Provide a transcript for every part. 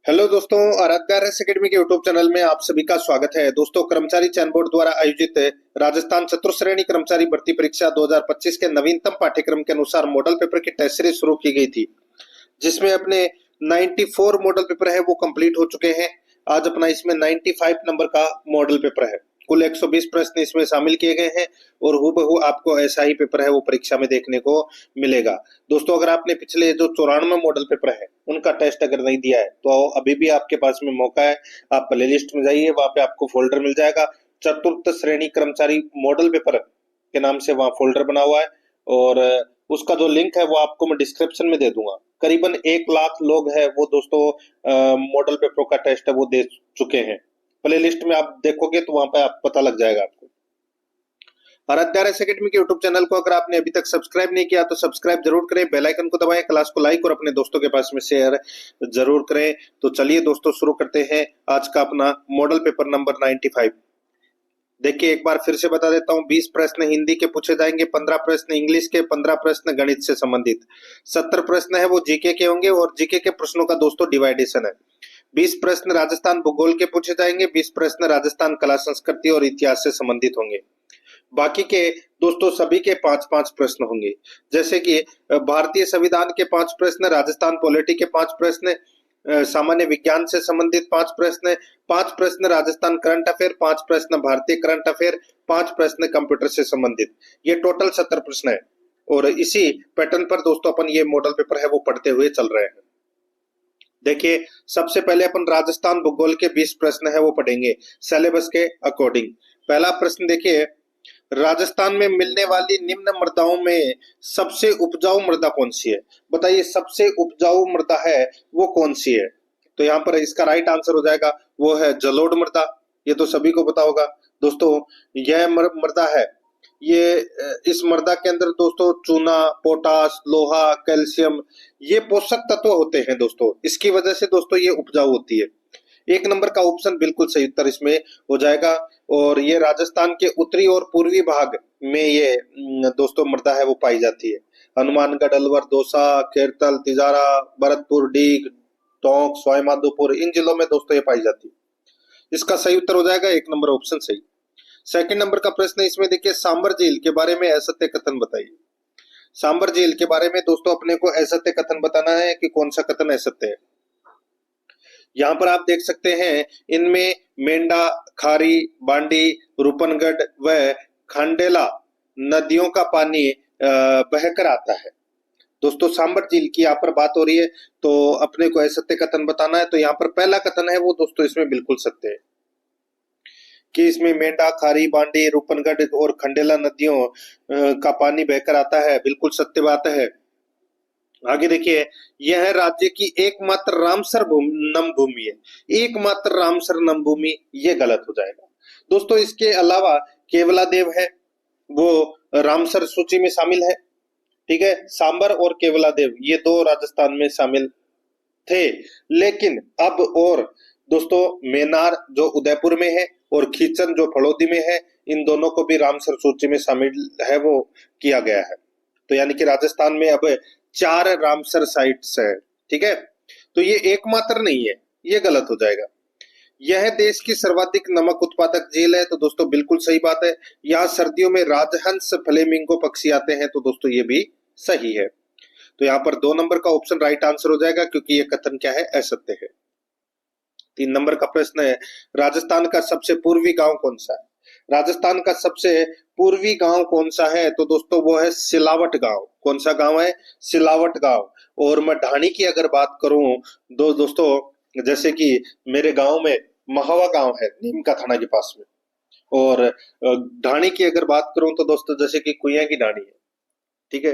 Hello दोस्तों, Aaradhya race academy के YouTube channel में आप सभी का स्वागत है। दोस्तों, कर्मचारी चयन बोर्ड द्वारा आयोजित राजस्थान चतुर्श्रेणी कर्मचारी भर्ती परीक्षा 2025 के नवीनतम पाठ्यक्रम के अनुसार मॉडल पेपर की टेस्ट सीरीज शुरू की गई थी, जिसमें अपने 94 मॉडल पेपर है वो कंप्लीट हो चुके हैं। आज अपना इसमें 95 नंबर का मॉडल पेपर है। कुल 120 प्रश्न इसमें शामिल किए गए हैं और हूबहू आपको ऐसा ही पेपर है वो परीक्षा में देखने को मिलेगा। दोस्तों, अगर आपने पिछले जो 94 मॉडल पेपर है उनका टेस्ट अगर नहीं दिया है तो अभी भी आपके पास में मौका है। आप प्ले लिस्ट में जाइए, वहां पे आपको फोल्डर मिल जाएगा, चतुर्थ श्रेणी कर्मचारी मॉडल पेपर के नाम से वहां फोल्डर बना हुआ है। और उसका जो लिंक है वो आपको मैं डिस्क्रिप्शन में दे दूंगा। करीबन 1 लाख लोग हैं वो दोस्तों मॉडल पेपरों का टेस्ट है वो दे चुके हैं। प्ले लिस्ट में आप देखोगे तो वहां पे आप पता लग जाएगा आपको। आराध्या रेस एकेडमी के यूट्यूब चैनल को अगर आपने अभी तक सब्सक्राइब नहीं किया तो सब्सक्राइब जरूर करें, बेल आइकन को दबाएं, क्लास को लाइक और अपने दोस्तों के पास में शेयर जरूर करें। तो चलिए दोस्तों, शुरू करते हैं आज का अपना मॉडल पेपर नंबर 95। देखिए, एक बार फिर से बता देता हूं, 20 प्रश्न हिंदी के पूछे जाएंगे, 15 प्रश्न इंग्लिश के, 15 प्रश्न गणित से संबंधित, 70 प्रश्न है वो जीके के होंगे और जीके के प्रश्नों का दोस्तों डिवाइडेशन है। 20 प्रश्न राजस्थान भूगोल के पूछे जाएंगे, 20 प्रश्न राजस्थान कला संस्कृति और इतिहास से संबंधित होंगे। बाकी के दोस्तों सभी के 5-5 प्रश्न होंगे, जैसे कि भारतीय संविधान के 5 प्रश्न, राजस्थान पॉलिटी के 5 प्रश्न, सामान्य विज्ञान से संबंधित 5 प्रश्न, 5 प्रश्न राजस्थान करंट अफेयर, 5 प्रश्न भारतीय करंट अफेयर, 5 प्रश्न कंप्यूटर से संबंधित। ये टोटल 70 प्रश्न है और इसी पैटर्न पर दोस्तों अपन ये मॉडल पेपर है वो पढ़ते हुए चल रहे हैं। देखिए, सबसे पहले अपन राजस्थान भूगोल के 20 प्रश्न है वो पढ़ेंगे सिलेबस के अकॉर्डिंग। पहला प्रश्न देखिए, राजस्थान में मिलने वाली निम्न मृदाओं में सबसे उपजाऊ मृदा कौन सी है? बताइए, सबसे उपजाऊ मृदा है वो कौन सी है? तो यहाँ पर इसका राइट आंसर हो जाएगा वो है जलोढ़ मृदा। ये तो सभी को पता होगा दोस्तों। यह मृदा है, ये इस मृदा के अंदर दोस्तों चूना, पोटास, लोहा, कैल्शियम ये पोषक तत्व होते हैं दोस्तों। इसकी वजह से दोस्तों ये उपजाऊ होती है। 1 नंबर का ऑप्शन बिल्कुल सही उत्तर इसमें हो जाएगा। और ये राजस्थान के उत्तरी और पूर्वी भाग में ये दोस्तों मृदा है वो पाई जाती है। हनुमानगढ़, अलवर, दौसा, खेरतल, तिजारा, भरतपुर, डीग, टोंक, सवाईमाधोपुर, इन जिलों में दोस्तों ये पाई जाती है। इसका सही उत्तर हो जाएगा 1 नंबर ऑप्शन सही। सेकंड नंबर का प्रश्न इसमें देखिए, सांबर झील के बारे में असत्य कथन बताइए। सांबर झील के बारे में दोस्तों अपने को असत्य कथन बताना है कि कौन सा कथन असत्य है। यहाँ पर आप देख सकते हैं, इनमें मेंढा, खारी, बांडी, रूपनगढ़ व खंडेला नदियों का पानी बहकर आता है। दोस्तों, सांबर झील की यहाँ पर बात हो रही है तो अपने को असत्य कथन बताना है। तो यहाँ पर पहला कथन है वो दोस्तों इसमें बिल्कुल सत्य है कि इसमें मेंढा, खारी, बांडी, रूपनगढ़ और खंडेला नदियों का पानी बहकर आता है। बिल्कुल सत्य बात है। आगे देखिए, यह राज्य की एकमात्र रामसर नम भूमि है। एकमात्र रामसर नम भूमि, ये गलत हो जाएगा दोस्तों। इसके अलावा केवलादेव है वो रामसर सूची में शामिल है। ठीक है, सांबर और केवलादेव ये 2 राजस्थान में शामिल थे, लेकिन अब और दोस्तों मेनार जो उदयपुर में है और खीचन जो फड़ौदी में है, इन दोनों को भी रामसर सूची में शामिल है वो किया गया है। तो यानी कि राजस्थान में अब 4 रामसर साइट्स है। ठीक है, तो ये एकमात्र नहीं है, ये गलत हो जाएगा। यह देश की सर्वाधिक नमक उत्पादक झील है, तो दोस्तों बिल्कुल सही बात है। यहाँ सर्दियों में राजहंस, फ्लेमिंगो पक्षी आते हैं, तो दोस्तों ये भी सही है। तो यहाँ पर 2 नंबर का ऑप्शन राइट आंसर हो जाएगा क्योंकि ये कथन क्या है, असत्य है। 3 नंबर का प्रश्न है, राजस्थान का सबसे पूर्वी गांव कौन सा है? राजस्थान का सबसे पूर्वी गांव कौन सा है? तो दोस्तों वो है सिलावट गांव। कौन सा गांव है? सिलावट गांव। और मैं ढाणी की अगर बात करूं दोस्तों, जैसे कि मेरे गांव में महावा गांव है नीमका थाना के पास में, और ढाणी की अगर बात करूं तो दोस्तों जैसे कि कुइया की ढाणी है। ठीक है,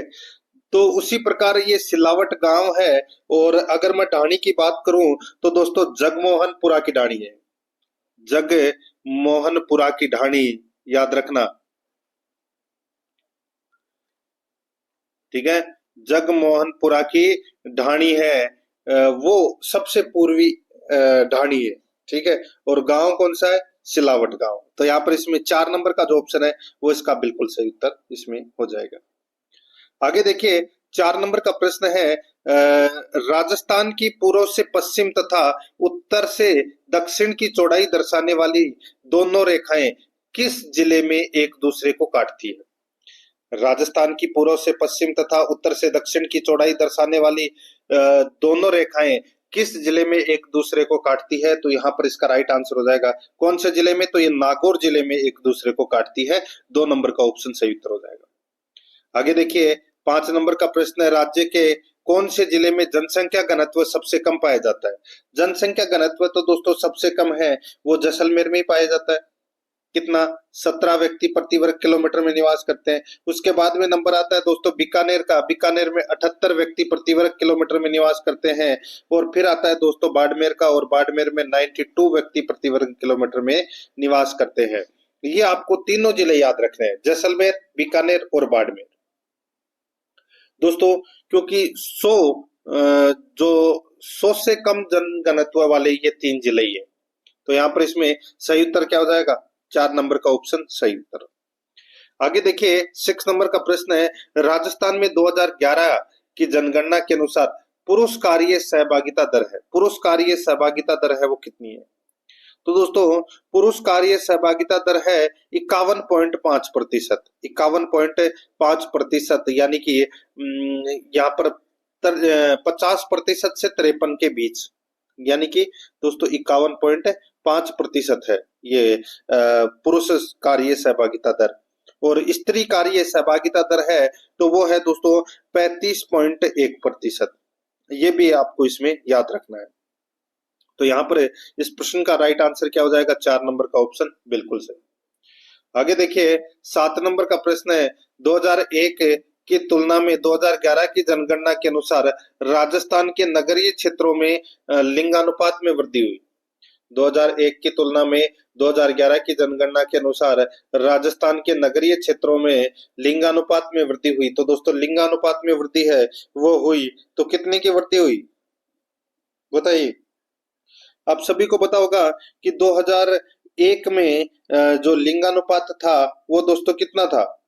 तो उसी प्रकार ये सिलावट गांव है। और अगर मैं ढाणी की बात करूं तो दोस्तों जगमोहनपुरा की ढाणी है। जगमोहनपुरा की ढाणी याद रखना। ठीक है, जगमोहनपुरा की ढाणी है वो सबसे पूर्वी ढाणी है। ठीक है, और गांव कौन सा है? सिलावट गांव। तो यहाँ पर इसमें 4 नंबर का जो ऑप्शन है वो इसका बिल्कुल सही उत्तर इसमें हो जाएगा। आगे देखिए, 4 नंबर का प्रश्न है, राजस्थान की पूर्व से पश्चिम तथा उत्तर से दक्षिण की चौड़ाई दर्शाने वाली दोनों रेखाएं किस जिले में एक दूसरे को काटती है? राजस्थान की पूर्व से पश्चिम तथा उत्तर से दक्षिण की चौड़ाई दर्शाने वाली दोनों रेखाएं किस जिले में एक दूसरे को काटती है? तो यहाँ पर इसका राइट आंसर हो जाएगा कौन से जिले में? तो ये नागौर जिले में एक दूसरे को काटती है। 2 नंबर का ऑप्शन सही उत्तर हो जाएगा। आगे देखिए 5 नंबर का प्रश्न है, राज्य के कौन से जिले में जनसंख्या घनत्व सबसे कम पाया जाता है? जनसंख्या घनत्व तो दोस्तों सबसे कम है वो जैसलमेर में ही पाया जाता है। कितना? 17 व्यक्ति प्रति वर्ग किलोमीटर में निवास करते हैं। उसके बाद में नंबर आता है दोस्तों बीकानेर का। बीकानेर में 78 व्यक्ति प्रति वर्ग किलोमीटर में निवास करते हैं। और फिर आता है दोस्तों बाड़मेर का, और बाड़मेर में 92 व्यक्ति प्रति वर्ग किलोमीटर में निवास करते हैं। ये आपको तीनों जिले याद रखने हैं, जैसलमेर, बीकानेर और बाड़मेर। दोस्तों क्योंकि 100 से कम जनघनत्व वाले ये 3 जिले ही है, तो यहाँ पर इसमें सही उत्तर क्या हो जाएगा? 4 नंबर का ऑप्शन सही उत्तर। आगे देखिए 6 नंबर का प्रश्न है, राजस्थान में 2011 की जनगणना के अनुसार पुरुष कार्य सहभागिता दर है, पुरुष कार्य सहभागिता दर है वो कितनी है? तो दोस्तों पुरुष कार्य सहभागिता दर है 51.5%, 51.5%, यानी कि यहाँ पर 50% से 53 के बीच, यानी कि दोस्तों 51.5% है ये पुरुष कार्य सहभागिता दर। और स्त्री कार्य सहभागिता दर है तो वो है दोस्तों 35.1%। ये भी आपको इसमें याद रखना है। तो यहाँ पर इस प्रश्न का राइट आंसर क्या हो जाएगा? 4 नंबर का ऑप्शन बिल्कुल सही। आगे देखिए 7 नंबर का प्रश्न है, 2001 की तुलना में 2011 की जनगणना के अनुसार राजस्थान के नगरीय क्षेत्रों में लिंगानुपात में वृद्धि हुई। 2001 की तुलना में 2011 की जनगणना के अनुसार राजस्थान के नगरीय क्षेत्रों में लिंगानुपात में वृद्धि हुई। तो दोस्तों लिंगानुपात में वृद्धि है वो हुई तो कितने की वृद्धि हुई बताइए? आप सभी को पता होगा कि 2001 में जो लिंगानुपात था वो दोस्तों कितना था?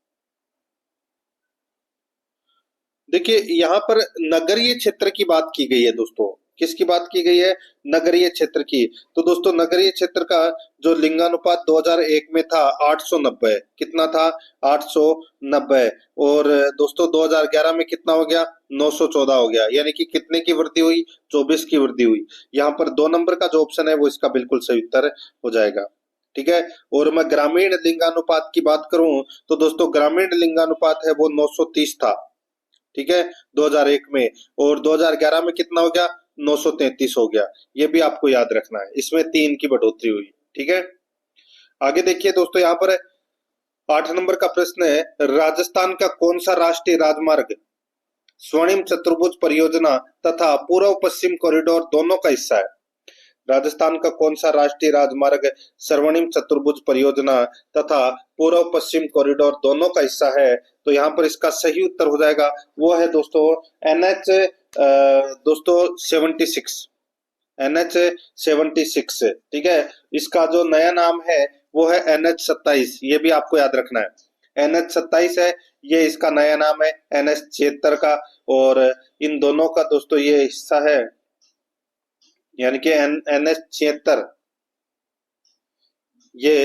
देखिए यहाँ पर नगरीय क्षेत्र की बात की गई है दोस्तों। किसकी बात की गई है? नगरीय क्षेत्र की। तो दोस्तों नगरीय क्षेत्र का जो लिंगानुपात 2001 में था 890। कितना था? 890। और दोस्तों 2011 में कितना हो गया? 914 हो गया। यानी कि कितने की वृद्धि हुई? 24 की वृद्धि हुई। यहाँ पर 2 नंबर का जो ऑप्शन है वो इसका बिल्कुल सही उत्तर हो जाएगा। ठीक है। और मैं ग्रामीण लिंगानुपात की बात करूं तो दोस्तों ग्रामीण लिंगानुपात है वो 930 था। ठीक है 2001 में। और 2011 में कितना हो गया? 933 हो गया। ये भी आपको याद रखना है, इसमें 3 की बढ़ोतरी हुई। ठीक है। आगे देखिए दोस्तों यहाँ पर 8 नंबर का प्रश्न है, राजस्थान का कौन सा राष्ट्रीय राजमार्ग स्वर्णिम चतुर्भुज परियोजना तथा पूर्व पश्चिम कॉरिडोर दोनों का हिस्सा है? राजस्थान का कौन सा राष्ट्रीय राजमार्ग स्वर्णिम चतुर्भुज परियोजना तथा पूर्व पश्चिम कॉरिडोर दोनों का हिस्सा है? तो यहाँ पर इसका सही उत्तर हो जाएगा वो है दोस्तों NH दोस्तों 76, NH 76। ठीक है। इसका जो नया नाम है वो है NH 27। ये भी आपको याद रखना है। NH 27 है ये इसका नया नाम है NH 76 का। और इन दोनों का दोस्तों ये हिस्सा है, यानी कि NH 76 ये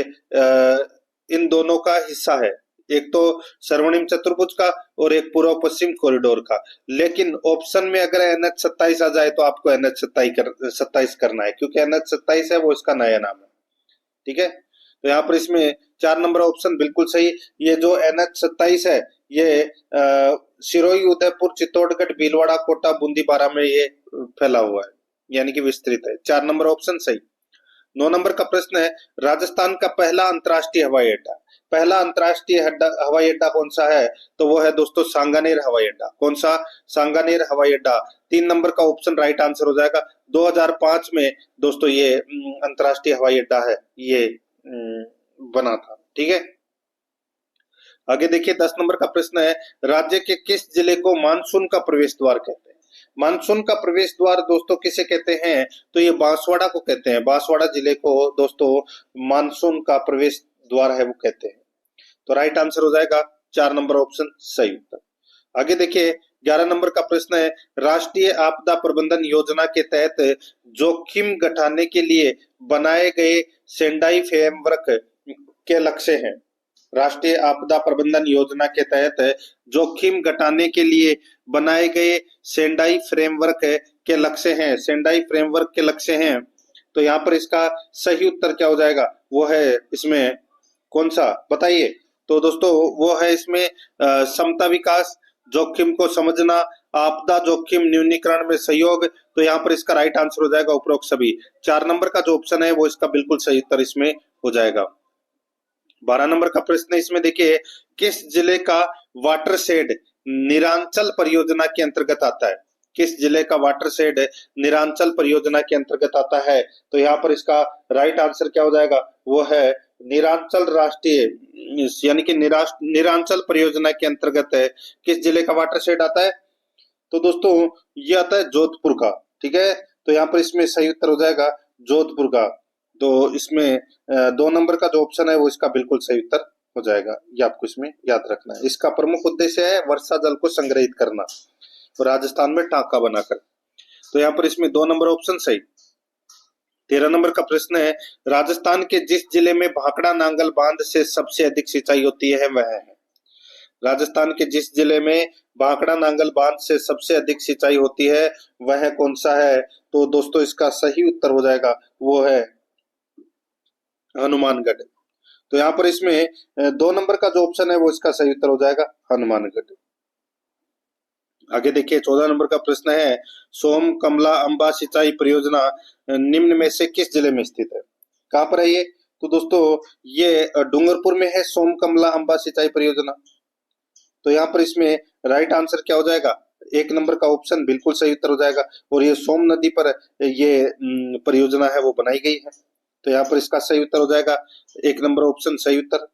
इन दोनों का हिस्सा है। एक तो स्वर्णिम चतुर्भुज का और एक पूर्व पश्चिम कॉरिडोर का। लेकिन ऑप्शन में अगर NH 27 आ जाए तो आपको NH 27 करना है, क्योंकि NH 27 है वो इसका नया नाम है। ठीक है। तो यहाँ पर इसमें 4 नंबर ऑप्शन बिल्कुल सही। ये जो NH 27 है ये सिरोही, उदयपुर, चित्तौड़गढ़, भीलवाड़ा, कोटा, बूंदी, बारा में ये फैला हुआ है, यानी कि विस्तृत है। 4 नंबर ऑप्शन सही। 9 नंबर का प्रश्न है, राजस्थान का पहला अंतर्राष्ट्रीय हवाई अड्डा, पहला अंतर्राष्ट्रीय हवाई अड्डा कौन सा है? तो वो है दोस्तों सांगानेर हवाई अड्डा। कौन सा? सांगानेर हवाई अड्डा। 3 नंबर का ऑप्शन राइट आंसर हो जाएगा। 2005 में दोस्तों ये अंतर्राष्ट्रीय हवाई अड्डा है ये बना था। ठीक है। आगे देखिए 10 नंबर का प्रश्न है, राज्य के किस जिले को मानसून का प्रवेश द्वार कहते हैं? मानसून का प्रवेश द्वार दोस्तों किसे कहते हैं? तो ये बांसवाड़ा को कहते हैं। बांसवाड़ा जिले को दोस्तों मानसून का प्रवेश द्वार है वो कहते हैं। तो राइट आंसर हो जाएगा 4 नंबर ऑप्शन सही उत्तर। आगे देखिए 11 नंबर का प्रश्न है, राष्ट्रीय आपदा प्रबंधन योजना के तहत जोखिम घटाने के लिए बनाए गए सेंडाई फ्रेमवर्क के लक्ष्य हैं। राष्ट्रीय आपदा प्रबंधन योजना के तहत जोखिम घटाने के लिए बनाए गए सेंडाई फ्रेमवर्क के लक्ष्य हैं। सेंडाई फ्रेमवर्क के लक्ष्य हैं, तो यहाँ पर इसका सही उत्तर क्या हो जाएगा, वो है इसमें कौन सा, बताइए। तो दोस्तों वो है इसमें समता विकास, जोखिम को समझना, आपदा जोखिम न्यूनीकरण में सहयोग। तो यहाँ पर इसका राइट आंसर हो जाएगा उपरोक्त सभी। 4 नंबर का जो ऑप्शन है वो इसका बिल्कुल सही उत्तर इसमें हो जाएगा। 12 नंबर का प्रश्न इसमें देखिए, किस जिले का वाटरशेड निरांचल परियोजना के अंतर्गत आता है? किस जिले का वाटरशेड निरांचल परियोजना के अंतर्गत आता है? तो यहाँ पर इसका राइट आंसर क्या हो जाएगा, वो है निरांचल राष्ट्रीय यानी कि निरांचल परियोजना के अंतर्गत है। किस जिले का वाटरशेड आता है? तो दोस्तों ये आता है जोधपुर का, ठीक है। तो यहाँ पर इसमें सही उत्तर हो जाएगा जोधपुर का। तो इसमें 2 नंबर का जो ऑप्शन है वो इसका बिल्कुल सही उत्तर हो जाएगा। ये आपको इसमें याद रखना है। इसका प्रमुख उद्देश्य है वर्षा जल को संग्रहित करना, राजस्थान में टांका बनाकर। तो यहाँ पर इसमें 2 नंबर ऑप्शन सही। 13 नंबर का प्रश्न है, राजस्थान के जिस जिले में भाखड़ा नांगल बांध से सबसे अधिक सिंचाई होती है वह है? राजस्थान के जिस जिले में भाखड़ा नांगल बांध से सबसे अधिक सिंचाई होती है वह कौन सा है? तो दोस्तों इसका सही उत्तर हो जाएगा वो है हनुमानगढ़। तो यहाँ पर इसमें 2 नंबर का जो ऑप्शन है वो इसका सही उत्तर हो जाएगा हनुमानगढ़। आगे देखिए 14 नंबर का प्रश्न है, सोम कमला अंबा सिंचाई परियोजना निम्न में से किस जिले में स्थित है? कहाँ पर है ये? तो दोस्तों ये डूंगरपुर में है सोम कमला अंबा सिंचाई परियोजना। तो यहाँ पर इसमें राइट आंसर क्या हो जाएगा, 1 नंबर का ऑप्शन बिल्कुल सही उत्तर हो जाएगा। और ये सोम नदी पर ये परियोजना है वो बनाई गई है। तो यहाँ पर इसका सही उत्तर हो जाएगा 1 नंबर ऑप्शन सही उत्तर।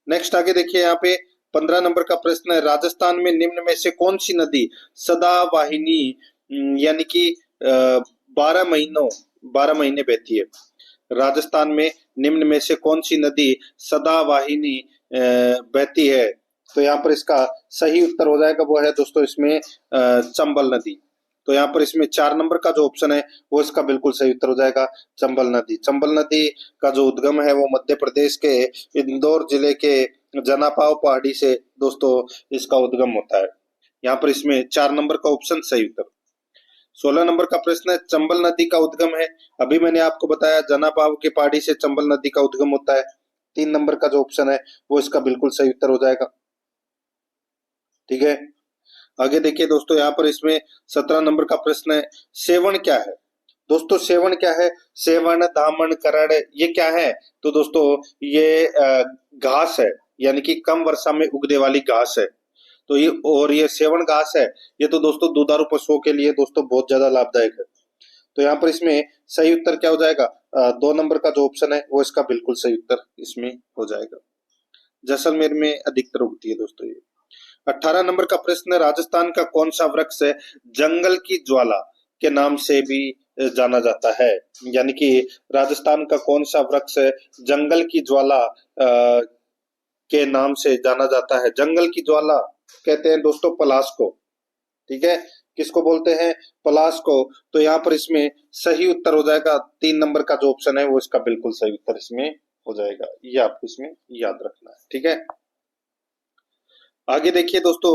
नेक्स्ट आगे देखिए यहाँ पे 15 नंबर का प्रश्न है, राजस्थान में निम्न में से कौन सी नदी सदावाहिनी यानी कि 12 महीने बहती है? राजस्थान में निम्न में से कौन सी नदी सदावाहिनी बहती है? तो यहाँ पर इसका सही उत्तर हो जाएगा वो है दोस्तों इसमें चंबल नदी। तो यहाँ पर इसमें 4 नंबर का जो ऑप्शन है वो इसका बिल्कुल सही उत्तर हो जाएगा चंबल नदी। चंबल नदी का जो उद्गम है वो मध्य प्रदेश के इंदौर जिले के जनापाव पहाड़ी से दोस्तों इसका उद्गम होता है। यहाँ पर इसमें 4 नंबर का ऑप्शन सही उत्तर। 16 नंबर का प्रश्न है, चंबल नदी का उद्गम है, अभी मैंने आपको बताया जनापाव के पहाड़ी से चंबल नदी का उद्गम होता है। 3 नंबर का जो ऑप्शन है वो इसका बिल्कुल सही उत्तर हो जाएगा, ठीक है। आगे देखिए दोस्तों यहाँ पर इसमें 17 नंबर का प्रश्न है, सेवण क्या है? दोस्तों सेवण क्या है? सेवण दामन करण ये क्या है? तो दोस्तों ये घास है, यानी कि कम वर्षा में उगने वाली घास है। तो ये सेवण घास है, ये तो दोस्तों दुधारू पशुओं के लिए दोस्तों बहुत ज्यादा लाभदायक है। तो यहाँ पर इसमें सही उत्तर क्या हो जाएगा, 2 नंबर का जो ऑप्शन है वो इसका बिल्कुल सही उत्तर इसमें हो जाएगा। जैसलमेर में अधिकतर उगती है दोस्तों ये। 18 नंबर का प्रश्न, राजस्थान का कौन सा वृक्ष जंगल की ज्वाला के नाम से भी जाना जाता है? यानी कि राजस्थान का कौन सा वृक्ष जंगल की ज्वाला के नाम से जाना जाता है? जंगल की ज्वाला कहते हैं दोस्तों पलाश को, ठीक है। किसको बोलते हैं? पलाश को। तो यहाँ पर इसमें सही उत्तर हो जाएगा 3 नंबर का जो ऑप्शन है वो इसका बिल्कुल सही उत्तर इसमें हो जाएगा। ये आपको इसमें याद रखना है, ठीक है। आगे देखिए दोस्तों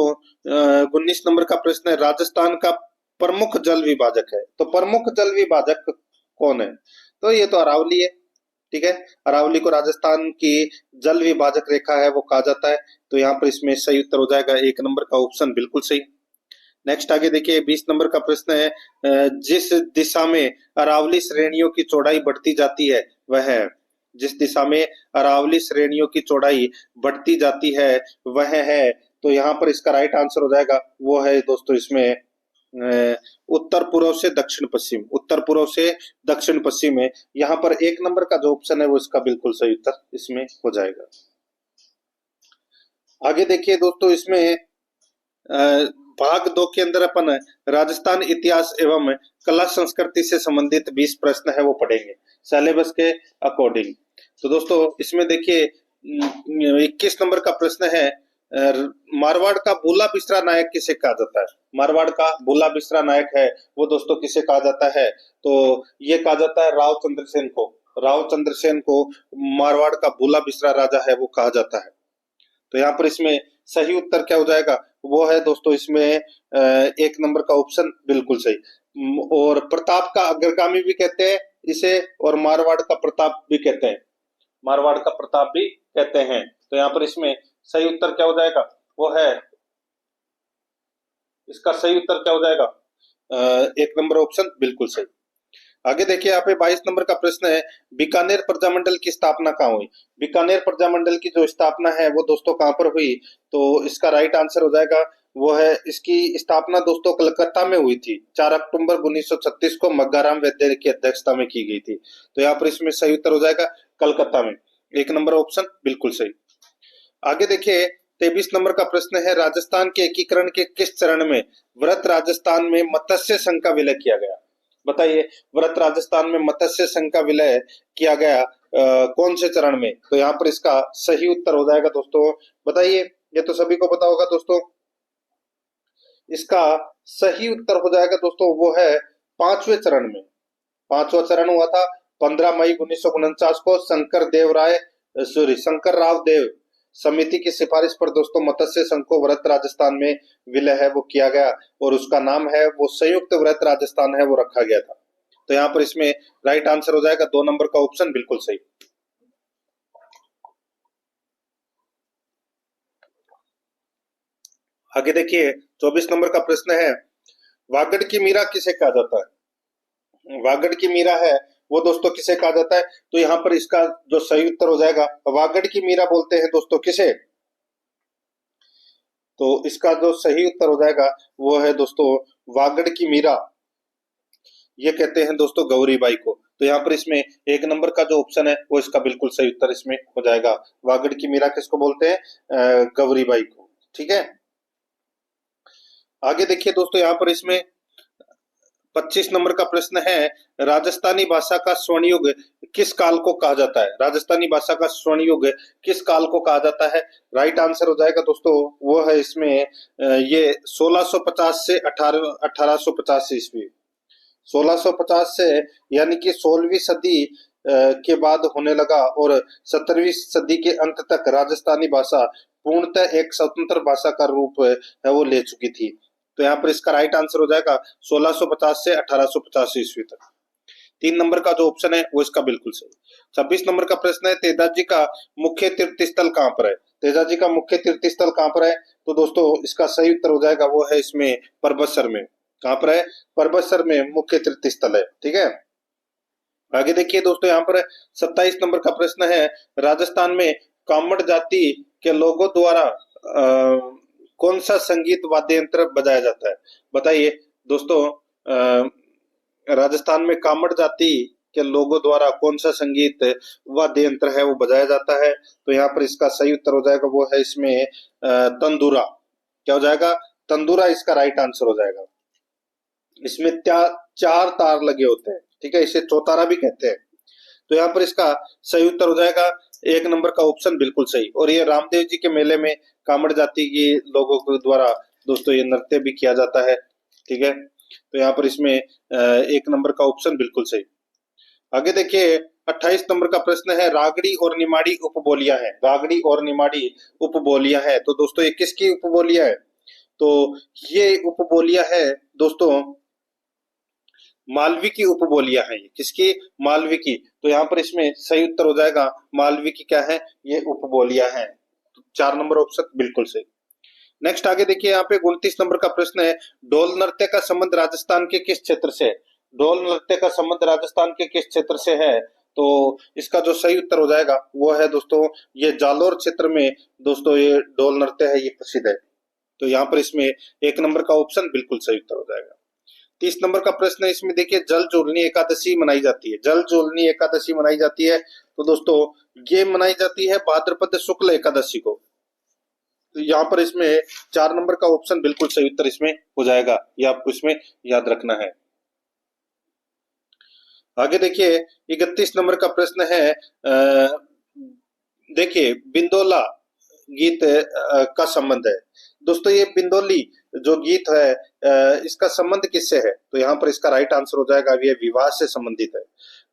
19 नंबर का प्रश्न है, राजस्थान का प्रमुख जल विभाजक है। तो प्रमुख जल विभाजक कौन है? तो ये तो अरावली है, ठीक है। अरावली को राजस्थान की जल विभाजक रेखा है वो कहा जाता है। तो यहाँ पर इसमें सही उत्तर हो जाएगा 1 नंबर का ऑप्शन बिल्कुल सही। नेक्स्ट आगे देखिए 20 नंबर का प्रश्न है, जिस दिशा में अरावली श्रेणियों की चौड़ाई बढ़ती जाती है वह है? जिस दिशा में अरावली श्रेणियों की चौड़ाई बढ़ती जाती है वह है। तो यहाँ पर इसका राइट आंसर हो जाएगा वो है दोस्तों इसमें उत्तर पूर्व से दक्षिण पश्चिम। उत्तर पूर्व से दक्षिण पश्चिम है। यहाँ पर 1 नंबर का जो ऑप्शन है वो इसका बिल्कुल सही उत्तर इसमें हो जाएगा। आगे देखिए दोस्तों इसमें भाग 2 के अंदर अपन राजस्थान इतिहास एवं कला संस्कृति से संबंधित 20 प्रश्न है वो पढ़ेंगे सिलेबस के अकॉर्डिंग। तो दोस्तों इसमें देखिए 21 नंबर का प्रश्न है, मारवाड़ का भूला बिसरा नायक किसे कहा जाता है? मारवाड़ का भूला बिसरा नायक है वो दोस्तों किसे कहा जाता है? तो ये कहा जाता है राव चंद्रसेन को। राव चंद्रसेन को मारवाड़ का भूला बिसरा राजा है वो कहा जाता है। तो यहाँ पर इसमें सही उत्तर क्या हो जाएगा? वो है दोस्तों इसमें एक नंबर का ऑप्शन बिल्कुल सही। और प्रताप का अग्रगामी भी कहते हैं इसे, और मारवाड़ का प्रताप भी कहते हैं। मारवाड़ का प्रताप भी कहते हैं। तो यहाँ पर इसमें सही उत्तर क्या हो जाएगा? वो है, इसका सही उत्तर क्या हो जाएगा? एक नंबर ऑप्शन बिल्कुल सही। आगे देखिए यहाँ पे 22 नंबर का प्रश्न है, बीकानेर प्रजामंडल की स्थापना कहाँ हुई? बीकानेर प्रजामंडल की जो स्थापना है वो दोस्तों कहाँ पर हुई? तो इसका राइट आंसर हो जाएगा वो है, इसकी स्थापना दोस्तों कलकत्ता में हुई थी। 4 अक्टूबर 1936 को मग्गाराम वैद्य की अध्यक्षता में की गई थी। तो यहाँ पर इसमें सही उत्तर हो जाएगा कलकत्ता में। एक नंबर ऑप्शन बिल्कुल सही। आगे देखिए 23 नंबर का प्रश्न है, राजस्थान के एकीकरण के किस चरण में वृहत राजस्थान में मत्स्य संघ का विलय किया गया? बताइए, वृहत राजस्थान में मत्स्य संघ का विलय किया गया कौन से चरण में? तो यहाँ पर इसका सही उत्तर हो जाएगा दोस्तों, बताइए, ये तो सभी को पता होगा दोस्तों। इसका सही उत्तर हो जाएगा दोस्तों वो है 5वें चरण में। 5वां चरण हुआ था 15 मई 1949 को शंकर राव देव समिति की सिफारिश पर दोस्तों मत्स्य संघ को वृहत राजस्थान में विलय है वो किया गया, और उसका नाम है वो संयुक्त वृहत राजस्थान है वो रखा गया था। तो यहाँ पर इसमें राइट आंसर हो जाएगा 2 नंबर का ऑप्शन बिल्कुल सही। आगे देखिए 24 नंबर का प्रश्न है, वागड़ की मीरा किसे कहा जाता है? वागड़ की मीरा है वो दोस्तों किसे कहा जाता है? तो यहाँ पर इसका जो सही उत्तर हो जाएगा, वागड़ की मीरा बोलते हैं दोस्तों किसे? तो इसका जो सही उत्तर हो जाएगा वो है दोस्तों वागड़ की मीरा, ये कहते हैं दोस्तों गौरीबाई को। तो यहाँ पर इसमें एक नंबर का जो ऑप्शन है वो इसका बिल्कुल सही उत्तर इसमें हो जाएगा। वागड़ की मीरा किसको बोलते हैं? गौरीबाई को। ठीक है, आगे देखिए दोस्तों यहाँ पर इसमें 25 नंबर का प्रश्न है, राजस्थानी भाषा का स्वर्ण युग किस काल को कहा जाता है? राजस्थानी भाषा का स्वर्ण युग किस काल को कहा जाता है? राइट आंसर हो जाएगा दोस्तों वो है इसमें ये 1650 से 1850 ईस्वी। 1650 से यानी कि 16वीं सदी के बाद होने लगा, और 17वीं सदी के अंत तक राजस्थानी भाषा पूर्णतः एक स्वतंत्र भाषा का रूप है वो ले चुकी थी। तो यहाँ पर इसका राइट आंसर हो जाएगा 1650 से 1850 ईस्वी तक। 3 नंबर का जो ऑप्शन है वो इसका बिल्कुल सही। 26 नंबर का प्रश्न है, तेजाजी का मुख्य तीर्थ स्थल कहाँ पर है? तेजाजी का मुख्य तीर्थ स्थल कहाँ पर है? तो दोस्तों इसका सही उत्तर हो जाएगा वो है इसमें परबतसर में। कहाँ पर है? परबतसर में मुख्य तीर्थ स्थल है। ठीक है, आगे देखिए दोस्तों यहाँ पर 27 नंबर का प्रश्न है, राजस्थान में कामड़ जाति के लोगों द्वारा कौन सा संगीत वाद्य यंत्र बजाया जाता है? बताइए दोस्तों, राजस्थान में कामड़ जाति के लोगों द्वारा कौन सा संगीत वाद्य यंत्र है वो बजाया जाता है? तो यहाँ पर इसका सही उत्तर हो जाएगा वो है इसमें तंदूरा। क्या हो जाएगा? तंदूरा इसका राइट आंसर हो जाएगा। इसमें 4 तार लगे होते हैं। ठीक है, इसे चौतारा भी कहते हैं। तो यहाँ पर इसका सही उत्तर हो जाएगा एक नंबर का ऑप्शन बिल्कुल सही। और ये रामदेव जी के मेले में कामड़ जाति के लोगों के द्वारा दोस्तों ये नृत्य भी किया जाता है। ठीक है, तो यहाँ पर इसमें एक नंबर का ऑप्शन बिल्कुल सही। आगे देखिए 28 नंबर का प्रश्न है, रागड़ी और निमाड़ी उपबोलियां हैं। रागड़ी और निमाड़ी उपबोलियां है, तो दोस्तों ये किसकी उपबोलियां है? तो ये उपबोलियां है दोस्तों मालवी की उपबोलियां हैं। किसकी? मालवी की। तो यहाँ पर इसमें सही उत्तर हो जाएगा मालवी की क्या है? ये उपबोलियां हैं। तो 4 नंबर ऑप्शन बिल्कुल सही। नेक्स्ट आगे देखिए यहाँ पे 29 नंबर का प्रश्न है, ढोल नृत्य का संबंध राजस्थान के किस क्षेत्र से? ढोल नृत्य का संबंध राजस्थान के किस क्षेत्र से है? तो इसका जो सही उत्तर हो जाएगा वो है दोस्तों ये जालोर क्षेत्र में दोस्तों ये ढोल नृत्य है ये प्रसिद्ध है। तो यहाँ पर इसमें एक नंबर का ऑप्शन बिल्कुल सही उत्तर हो जाएगा। 30 नंबर का प्रश्न है, इसमें देखिए जल जोलनी एकादशी मनाई जाती है। जल जोलनी एकादशी मनाई जाती है, तो दोस्तों ये मनाई जाती है भाद्रपद शुक्ल एकादशी को। तो यहाँ पर इसमें 4 नंबर का ऑप्शन बिल्कुल सही उत्तर इसमें हो जाएगा, ये आपको इसमें याद रखना है। आगे देखिए 31 नंबर का प्रश्न है, देखिए बिंदोला गीत का संबंध है? दोस्तों ये बिंदोली जो गीत है इसका संबंध किससे है? तो यहाँ पर इसका राइट आंसर हो जाएगा, ये विवाह से संबंधित है।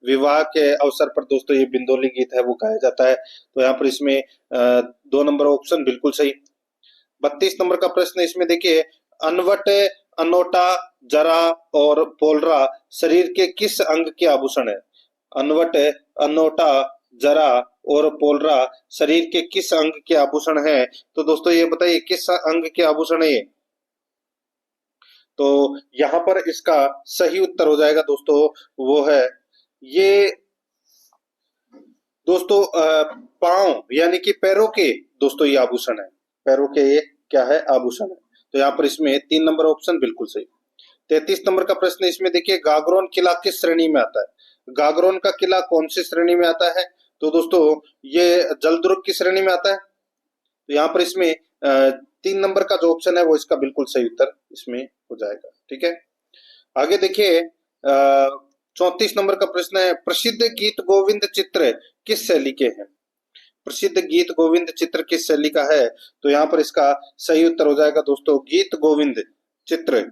विवाह के अवसर पर दोस्तों ये बिंदोली गीत है वो गाया जाता है। तो यहाँ पर इसमें 2 नंबर ऑप्शन बिल्कुल सही। 32 नंबर का प्रश्न इसमें देखिए, अनवट, अनोटा, जरा और पोलरा शरीर के किस अंग के आभूषण है? अनवट, अनोटा, जरा और पोलरा शरीर के किस अंग के आभूषण है? तो दोस्तों ये बताइए किस अंग के आभूषण है ये? तो यहाँ पर इसका सही उत्तर हो जाएगा दोस्तों, वो है ये दोस्तों पांव यानी कि पैरों के दोस्तों ये आभूषण है। पैरों के ये क्या है? आभूषण है। तो यहाँ पर इसमें 3 नंबर ऑप्शन बिल्कुल सही। 33 नंबर का प्रश्न इसमें देखिए, गागरोन किला किस श्रेणी में आता है? गागरोन का किला कौन सी श्रेणी में आता है? तो दोस्तों ये जलदुर्ग की श्रेणी में आता है। तो यहाँ पर इसमें 3 नंबर का जो ऑप्शन है वो इसका बिल्कुल सही उत्तर इसमें हो जाएगा। ठीक है, आगे देखिए 34 नंबर का प्रश्न है, प्रसिद्ध गीत गोविंद चित्र किस शैली के हैं? प्रसिद्ध गीत गोविंद चित्र किस शैली का है? तो यहाँ पर इसका सही उत्तर हो जाएगा दोस्तों, गीत गोविंद चित्र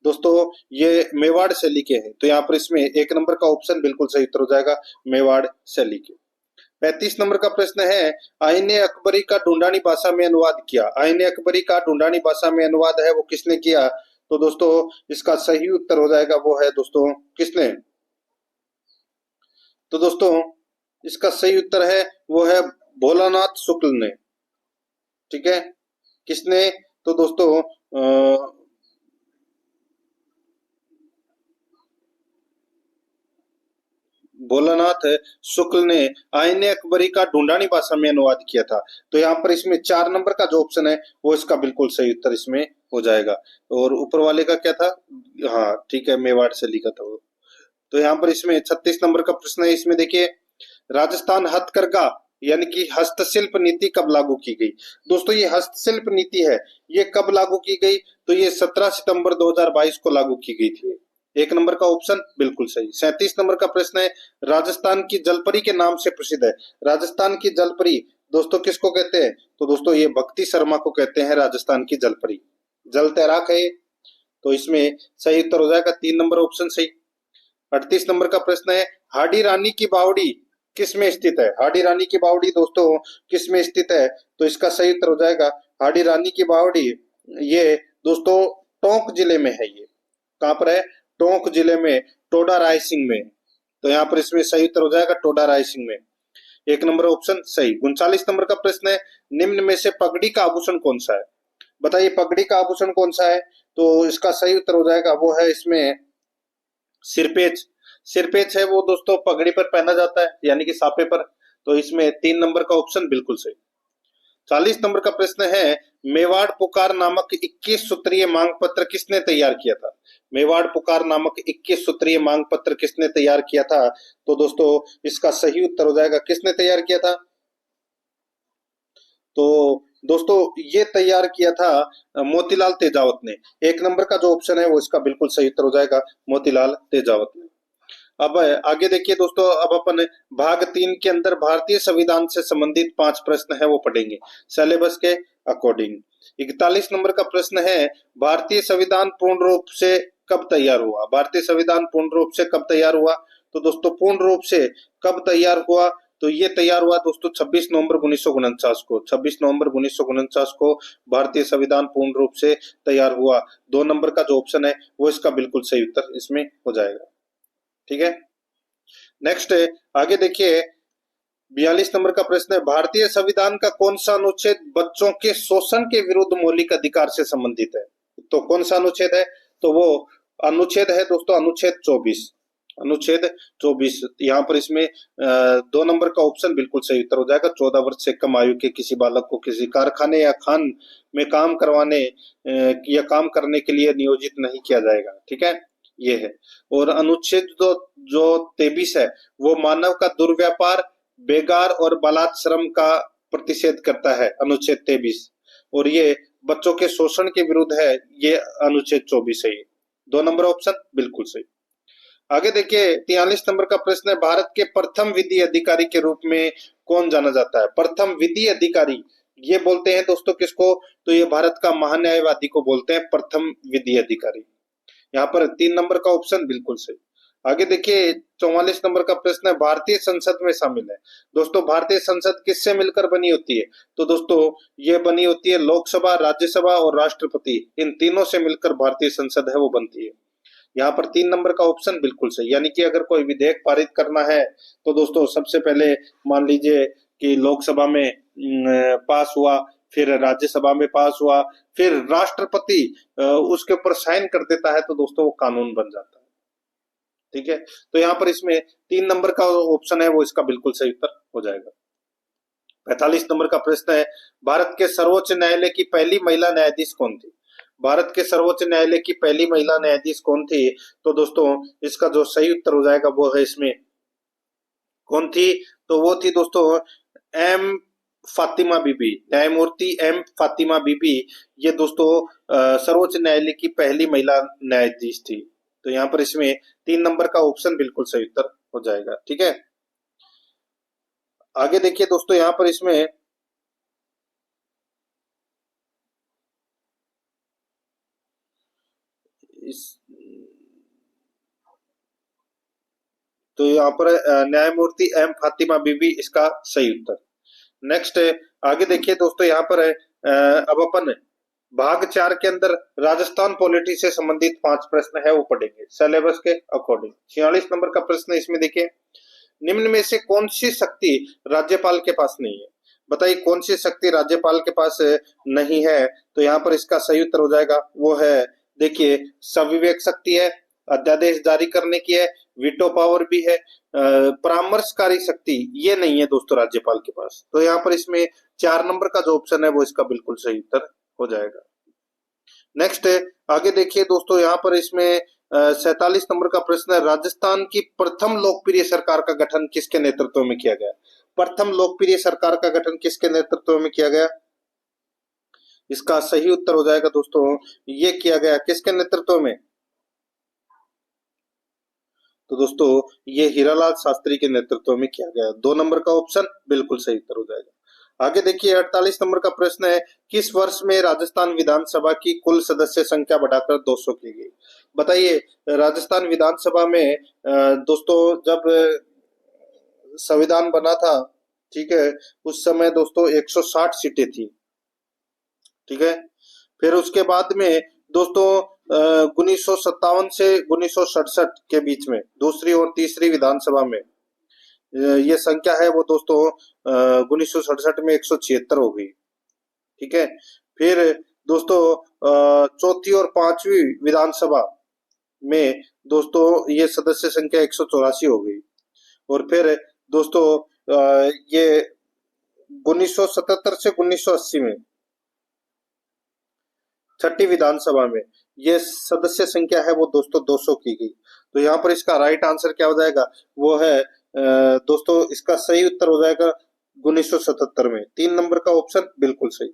दोस्तों ये मेवाड़ शैली के हैं। तो यहाँ पर इसमें 1 नंबर का ऑप्शन बिल्कुल सही उत्तर हो जाएगा, मेवाड़ शैली के। 35 नंबर का प्रश्न है, आईने अकबरी का ढूंढानी भाषा में अनुवाद किया। आईने अकबरी का ढूंढानी भाषा में अनुवाद है वो किसने किया? तो दोस्तों इसका सही उत्तर हो जाएगा, वो है दोस्तों किसने? तो दोस्तों इसका सही उत्तर है वो है भोलानाथ शुक्ल ने। ठीक है, किसने? तो दोस्तों भोलानाथ शुक्ल ने आईने अकबरी का ढूंढानी भाषा में अनुवाद किया था। तो यहाँ पर इसमें 4 नंबर का जो ऑप्शन है वो इसका बिल्कुल सही उत्तर इसमें हो जाएगा। और ऊपर वाले का क्या था? हाँ ठीक है, मेवाड़ से लिखा था वो। तो यहाँ पर इसमें 36 नंबर का प्रश्न है, इसमें देखिए, राजस्थान हथकरघा यानी कि हस्तशिल्प नीति कब लागू की गई? दोस्तों ये हस्तशिल्प नीति है ये कब लागू की गई? तो ये 17 सितंबर 2022 को लागू की गई थी। 1 नंबर का ऑप्शन बिल्कुल सही। 37 नंबर का प्रश्न है, राजस्थान की जलपरी के नाम से प्रसिद्ध है। राजस्थान की जलपरी दोस्तों किसको कहते हैं? तो दोस्तों ये भक्ति शर्मा को कहते हैं राजस्थान की जलपरी। जल तैराक है। तो इसमें सही उत्तर हो जाएगा 3 नंबर ऑप्शन सही। 38 नंबर का प्रश्न है, हाडी रानी की बावड़ी किस में स्थित है? हाडी रानी की बावड़ी दोस्तों किस में स्थित है? तो इसका सही उत्तर हो जाएगा, हाडी रानी की बावड़ी ये दोस्तों टोंक जिले में है। ये कहां पर है? टोंक जिले में, टोडा रायसिंह में। तो यहाँ पर इसमें सही उत्तर हो जाएगा टोडा रायसिंह में। 1 नंबर ऑप्शन सही। 39 नंबर का प्रश्न है, निम्न में से पगड़ी का आभूषण कौन सा है? बताइए पगड़ी का आभूषण कौन सा है? तो इसका सही उत्तर हो जाएगा, वो है इसमें सिरपेच। सिरपेच है वो दोस्तों पगड़ी पर पहना जाता है यानी कि साफे पर। तो इसमें 3 नंबर का ऑप्शन बिल्कुल सही। 40 नंबर का प्रश्न है, मेवाड़ पुकार नामक 21 सूत्रीय मांग पत्र किसने तैयार किया था? मेवाड़ पुकार नामक 21 सूत्रीय मांग पत्र किसने तैयार किया था? तो दोस्तों इसका सही उत्तर हो जाएगा, किसने तैयार किया था? तो दोस्तों ये तैयार किया था मोतीलाल तेजावत ने। 1 नंबर का जो ऑप्शन है वो इसका बिल्कुल सही उत्तर हो जाएगा, मोतीलाल तेजावत ने। अब आगे देखिए दोस्तों, अब अपन भाग 3 के अंदर भारतीय संविधान से संबंधित 5 प्रश्न है वो पढ़ेंगे सिलेबस के अकॉर्डिंग। 41 नंबर का प्रश्न है, भारतीय संविधान पूर्ण रूप से कब तैयार हुआ? भारतीय संविधान पूर्ण रूप से कब तैयार हुआ? तो दोस्तों पूर्ण रूप से कब तैयार हुआ? तो ये तैयार हुआ दोस्तों 26 नवंबर 1949 को। 26 नवंबर 1949 को भारतीय संविधान पूर्ण रूप से तैयार हुआ। 2 नंबर का जो ऑप्शन है वो इसका बिल्कुल सही उत्तर इसमें हो जाएगा। ठीक है, नेक्स्ट आगे देखिए 42 नंबर का प्रश्न है, भारतीय संविधान का कौन सा अनुच्छेद बच्चों के शोषण के विरुद्ध मौलिक अधिकार से संबंधित है? तो कौन सा अनुच्छेद है? तो वो अनुच्छेद है दोस्तों अनुच्छेद 24। अनुच्छेद 24। यहाँ पर इसमें 2 नंबर का ऑप्शन बिल्कुल सही उत्तर हो जाएगा, 14 वर्ष से कम आयु के किसी बालक को किसी कारखाने या खान में काम करवाने या काम करने के लिए नियोजित नहीं किया जाएगा। ठीक है, ये है। और अनुच्छेद जो 23 है वो मानव का दुर्व्यापार, बेगार और बलात्श्रम का प्रतिषेध करता है, अनुच्छेद 23। और ये बच्चों के शोषण के विरुद्ध है, ये अनुच्छेद 24 है। 2 नंबर ऑप्शन बिल्कुल सही। आगे देखिए 43 नंबर का प्रश्न है, भारत के प्रथम विधि अधिकारी के रूप में कौन जाना जाता है? प्रथम विधि अधिकारी ये बोलते हैं दोस्तों किसको, तो ये भारत का महान्यायवादी को बोलते हैं प्रथम विधि अधिकारी। यहाँ पर 3 नंबर का ऑप्शन बिल्कुल सही। आगे देखिए 44 नंबर का प्रश्न है, भारतीय संसद में शामिल है। दोस्तों भारतीय संसद किससे मिलकर बनी होती है, तो दोस्तों ये बनी होती है लोकसभा, राज्यसभा और राष्ट्रपति, इन तीनों से मिलकर भारतीय संसद है वो बनती है। यहाँ पर 3 नंबर का ऑप्शन बिल्कुल सही, यानी कि अगर कोई विधेयक पारित करना है तो दोस्तों सबसे पहले मान लीजिए कि लोकसभा में पास हुआ, फिर राज्यसभा में पास हुआ, फिर राष्ट्रपति उसके ऊपर साइन कर देता है, तो दोस्तों वो कानून बन जाता है। ठीक है, तो यहाँ पर इसमें 3 नंबर का ऑप्शन है वो इसका बिल्कुल सही उत्तर हो जाएगा। 45 नंबर का प्रश्न है, भारत के सर्वोच्च न्यायालय की पहली महिला न्यायाधीश कौन थी। भारत के सर्वोच्च न्यायालय की पहली महिला न्यायाधीश कौन थी, तो दोस्तों इसका जो सही उत्तर हो जाएगा वो है इसमें कौन थी, तो वो थी दोस्तों एम फातिमा बीबी, न्यायमूर्ति एम फातिमा बीबी। ये दोस्तों सर्वोच्च न्यायालय की पहली महिला न्यायाधीश थी। तो यहाँ पर इसमें 3 नंबर का ऑप्शन बिल्कुल सही उत्तर हो जाएगा। ठीक है, आगे देखिए दोस्तों यहाँ पर इसमें इस तो यहाँ पर न्यायमूर्ति एम फातिमा बीबी इसका सही उत्तर। नेक्स्ट आगे देखिए दोस्तों यहाँ पर अब अपन भाग 4 के अंदर राजस्थान पॉलिटी से संबंधित 5 प्रश्न है वो पढ़ेंगे सिलेबस के अकॉर्डिंग। 46 नंबर का प्रश्न इसमें देखिए, निम्न में से कौन सी शक्ति राज्यपाल के पास नहीं है। बताइए कौन सी शक्ति राज्यपाल के पास नहीं है, तो यहाँ पर इसका सही उत्तर हो जाएगा वो है, देखिए सविवेक शक्ति है, अध्यादेश जारी करने की है, वीटो पावर भी है, परामर्शकारी शक्ति ये नहीं है दोस्तों राज्यपाल के पास। तो यहाँ पर इसमें 4 नंबर का जो ऑप्शन है वो इसका बिल्कुल सही उत्तर हो जाएगा। नेक्स्ट आगे देखिए दोस्तों यहाँ पर इसमें 47 नंबर का प्रश्न है, राजस्थान की प्रथम लोकप्रिय सरकार का गठन किसके नेतृत्व में किया गया। प्रथम लोकप्रिय सरकार का गठन किसके नेतृत्व में किया गया, इसका सही उत्तर हो जाएगा दोस्तों ये किया गया किसके नेतृत्व में, तो दोस्तों ये हीरालाल शास्त्री के नेतृत्व में किया गया। 2 नंबर का ऑप्शन बिल्कुल सही उत्तर हो जाएगा। आगे देखिए 48 नंबर का प्रश्न है, किस वर्ष में राजस्थान विधानसभा की कुल सदस्य संख्या बढ़ाकर 200 की गई। बताइए राजस्थान विधानसभा में दोस्तों जब संविधान बना था, ठीक है, उस समय दोस्तों 160 सीटें थी। ठीक है, फिर उसके बाद में दोस्तों 1957 से 1967 के बीच में दूसरी और तीसरी विधानसभा में ये संख्या है वो दोस्तों 1967 में 176 हो गई। ठीक है, फिर दोस्तों चौथी और पांचवी विधानसभा में दोस्तों ये सदस्य संख्या 184 हो गई, और फिर दोस्तों ये 1977 से 1980 में छठी विधानसभा में ये सदस्य संख्या है वो दोस्तों 200 की गई। तो यहाँ पर इसका राइट आंसर क्या हो जाएगा, वो है दोस्तों इसका सही उत्तर हो जाएगा 1977 में। 3 नंबर का ऑप्शन बिल्कुल सही।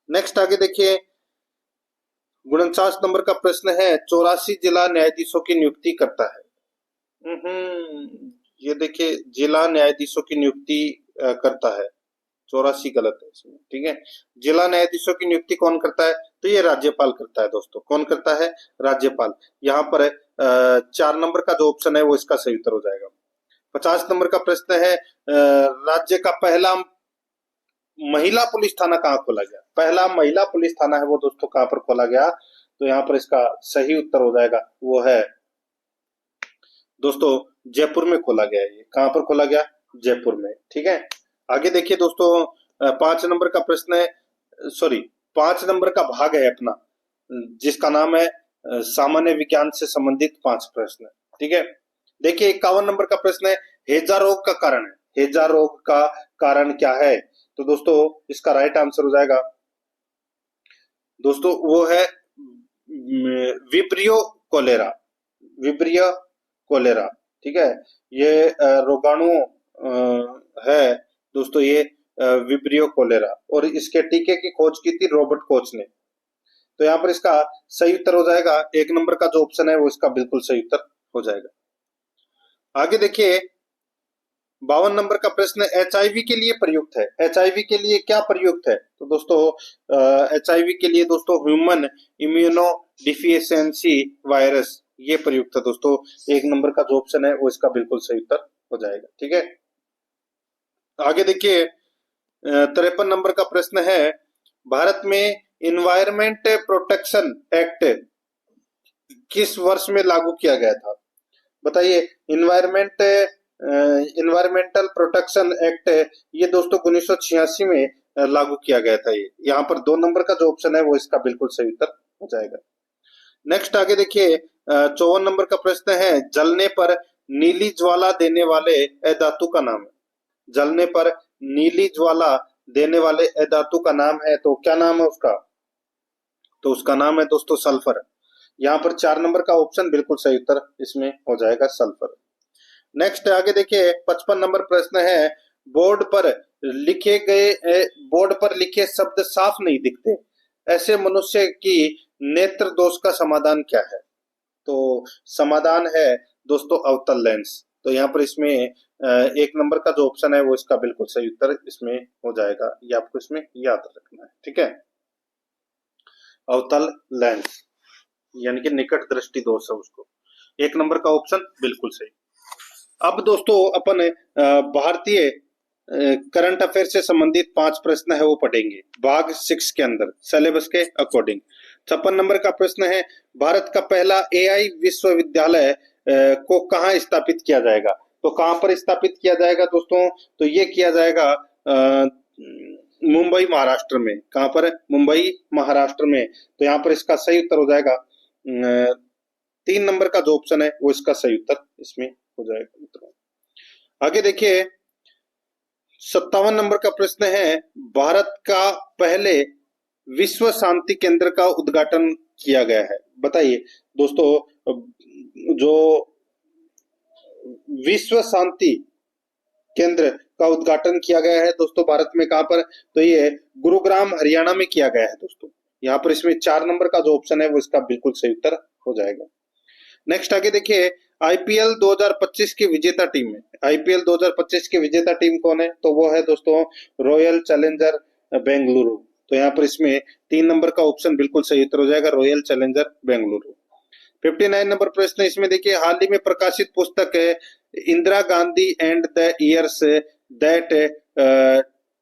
नेक्स्ट आगे देखिए 49 नंबर का प्रश्न है, 84 जिला न्यायाधीशों की नियुक्ति करता है। ये देखिए जिला न्यायाधीशों की नियुक्ति करता है, 84 गलत है इसमें। ठीक है, जिला न्यायाधीशों की नियुक्ति कौन करता है, तो ये राज्यपाल करता है दोस्तों। कौन करता है, राज्यपाल। यहाँ पर 4 नंबर का जो ऑप्शन है वो इसका सही उत्तर हो जाएगा। 50 नंबर का प्रश्न है, राज्य का पहला महिला पुलिस थाना कहाँ खोला गया। पहला महिला पुलिस थाना है वो दोस्तों कहाँ पर खोला गया, तो यहाँ पर इसका सही उत्तर हो जाएगा वो है दोस्तों जयपुर में खोला गया। ये कहाँ पर खोला गया, जयपुर में। ठीक है, आगे देखिए दोस्तों 5 नंबर का प्रश्न है, सॉरी 5 नंबर का भाग है अपना जिसका नाम है सामान्य विज्ञान से संबंधित 5 प्रश्न। ठीक है, देखिए 51 नंबर का प्रश्न है, हैजा रोग का कारण है। हैजा रोग का कारण क्या है, तो दोस्तों इसका राइट आंसर हो जाएगा दोस्तों वो है विब्रियो कोलेरा। Vibrio cholera. ठीक है, ये रोगाणु है दोस्तों, ये विब्रियो कोलेरा, और इसके टीके की खोज की थी रॉबर्ट कोच ने। तो यहाँ पर इसका सही उत्तर हो जाएगा 1 नंबर का जो ऑप्शन है वो इसका बिल्कुल सही उत्तर हो जाएगा। आगे देखिए 52 नंबर का प्रश्न एचआईवी के लिए प्रयुक्त है। एचआईवी के लिए क्या प्रयुक्त है? तो दोस्तों एचआईवी के लिए दोस्तों ह्यूमन इम्यूनो डिफिशियंसी वायरस ये प्रयुक्त है दोस्तों। 1 नंबर का जो ऑप्शन है वो इसका बिल्कुल सही उत्तर हो जाएगा। ठीक है, आगे देखिए 53 नंबर का प्रश्न है, भारत में इन्वायरमेंट प्रोटेक्शन एक्ट किस वर्ष में लागू किया गया था? बताइए। इन्वायरमेंटल प्रोटेक्शन एक्ट ये दोस्तों 1986 में लागू किया गया था। ये यहाँ पर 2 नंबर का जो ऑप्शन है वो इसका बिल्कुल सही उत्तर हो जाएगा। नेक्स्ट आगे देखिए 54 नंबर का प्रश्न है, जलने पर नीली ज्वाला देने वाले अधातु का नाम है। जलने पर नीली ज्वाला देने वाले अधातु का नाम है, तो क्या नाम है उसका? तो उसका नाम है दोस्तों सल्फर। यहाँ पर 4 नंबर का ऑप्शन बिल्कुल सही उत्तर इसमें हो जाएगा सल्फर। नेक्स्ट आगे देखिए 55 नंबर प्रश्न है, बोर्ड पर बोर्ड पर लिखे शब्द साफ नहीं दिखते, ऐसे मनुष्य की नेत्र दोष का समाधान क्या है? तो समाधान है दोस्तों अवतल लेंस। तो यहाँ पर इसमें 1 नंबर का जो ऑप्शन है वो इसका बिल्कुल सही उत्तर इसमें हो जाएगा। ये आपको इसमें याद रखना है। ठीक है, अवतल लेंस यानी कि निकट दृष्टि दोष है उसको। 1 नंबर का ऑप्शन बिल्कुल सही। अब दोस्तों अपन भारतीय करंट अफेयर से संबंधित 5 प्रश्न है वो पढ़ेंगे भाग 6 के अंदर सिलेबस के अकॉर्डिंग। 56 नंबर का प्रश्न है, भारत का पहला एआई विश्वविद्यालय को कहाँ स्थापित किया जाएगा? तो कहाँ पर स्थापित किया जाएगा दोस्तों? तो ये किया जाएगा मुंबई महाराष्ट्र में। कहाँ पर? मुंबई महाराष्ट्र में। तो यहाँ पर इसका सही उत्तर हो जाएगा 3 नंबर का जो ऑप्शन है वो इसका सही उत्तर इसमें हो जाएगा। आगे देखिए 57 नंबर का प्रश्न है, भारत का पहले विश्व शांति केंद्र का उद्घाटन किया गया है। बताइए दोस्तों, जो विश्व शांति केंद्र का उद्घाटन किया गया है दोस्तों भारत में कहां पर? तो ये गुरुग्राम हरियाणा में किया गया है दोस्तों। यहाँ पर इसमें 4 नंबर का जो ऑप्शन है वो इसका बिल्कुल सही उत्तर हो जाएगा। नेक्स्ट आगे देखिए आईपीएल 2025 की विजेता टीम है। आईपीएल 2025 की विजेता टीम कौन है? तो वो है दोस्तों रॉयल चैलेंजर बेंगलुरु। तो यहाँ पर इसमें 3 नंबर का ऑप्शन बिल्कुल सही उत्तर हो जाएगा, रॉयल चैलेंजर बेंगलुरु। 59 नंबर प्रश्न इसमें देखिए, हाल ही में प्रकाशित पुस्तक है Indira Gandhi and the years that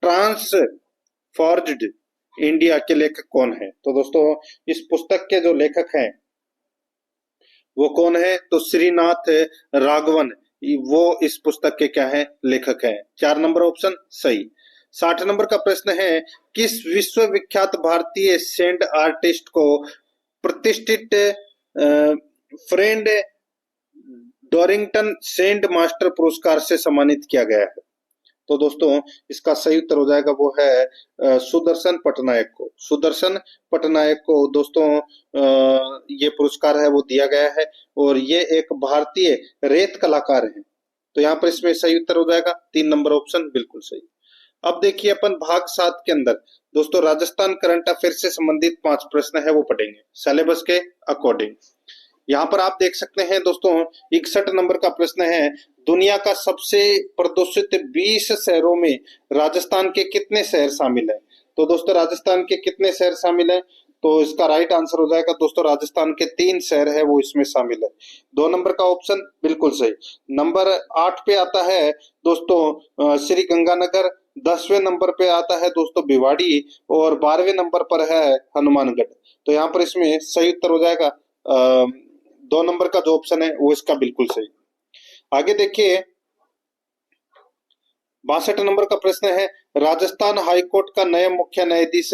transformed India के लेखक कौन है? तो दोस्तों इस पुस्तक के जो लेखक हैं वो कौन है? तो श्रीनाथ राघवन, वो इस पुस्तक के क्या है? लेखक हैं। 4 नंबर ऑप्शन सही। 60 नंबर का प्रश्न है, किस विश्वविख्यात भारतीय सैंड आर्टिस्ट को प्रतिष्ठित फ्रेंड डोरिंगटन सैंड मास्टर पुरस्कार से सम्मानित किया गया है? तो दोस्तों इसका सही उत्तर हो जाएगा वो है सुदर्शन पटनायक को। सुदर्शन पटनायक को दोस्तों ये पुरस्कार है वो दिया गया है और ये एक भारतीय रेत कलाकार हैं। तो यहाँ पर इसमें सही उत्तर हो जाएगा 3 नंबर ऑप्शन बिल्कुल सही। अब देखिए अपन भाग 7 के अंदर दोस्तों राजस्थान करंट अफेयर से संबंधित 5 प्रश्न है वो पढ़ेंगे सिलेबस के अकॉर्डिंग। यहाँ पर आप देख सकते हैं दोस्तों 61 नंबर का प्रश्न है, दुनिया का सबसे प्रदूषित 20 शहरों में राजस्थान के कितने शहर शामिल हैं? तो दोस्तों राजस्थान के कितने शहर शामिल हैं? तो इसका राइट आंसर हो जाएगा दोस्तों राजस्थान के 3 शहर है वो इसमें शामिल है। 2 नंबर का ऑप्शन बिल्कुल सही। नंबर 8 पे आता है दोस्तों श्री गंगानगर, 10वें नंबर पे आता है दोस्तों भिवाड़ी और 12वें नंबर पर है हनुमानगढ़। तो यहाँ पर इसमें सही उत्तर हो जाएगा 2 नंबर का जो ऑप्शन है वो इसका बिल्कुल सही। आगे देखिए 62 नंबर का प्रश्न है, राजस्थान हाईकोर्ट का नया मुख्य न्यायाधीश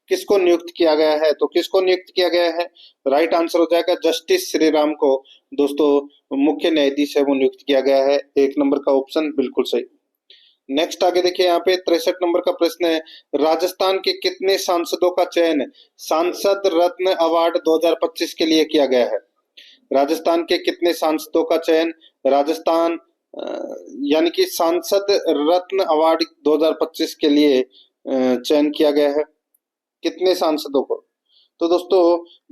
किसको नियुक्त किया गया है? तो किसको नियुक्त किया गया है? राइट आंसर हो जाएगा जस्टिस श्री राम को दोस्तों मुख्य न्यायाधीश है वो नियुक्त किया गया है। 1 नंबर का ऑप्शन बिल्कुल सही। नेक्स्ट आगे देखिए यहाँ पे 63 नंबर का प्रश्न है, राजस्थान के कितने सांसदों का चयन सांसद रत्न अवार्ड 2025 के लिए किया गया है? राजस्थान के कितने सांसदों का चयन राजस्थान यानी कि सांसद रत्न अवार्ड 2025 के लिए चयन किया गया है? कितने सांसदों को? तो दोस्तों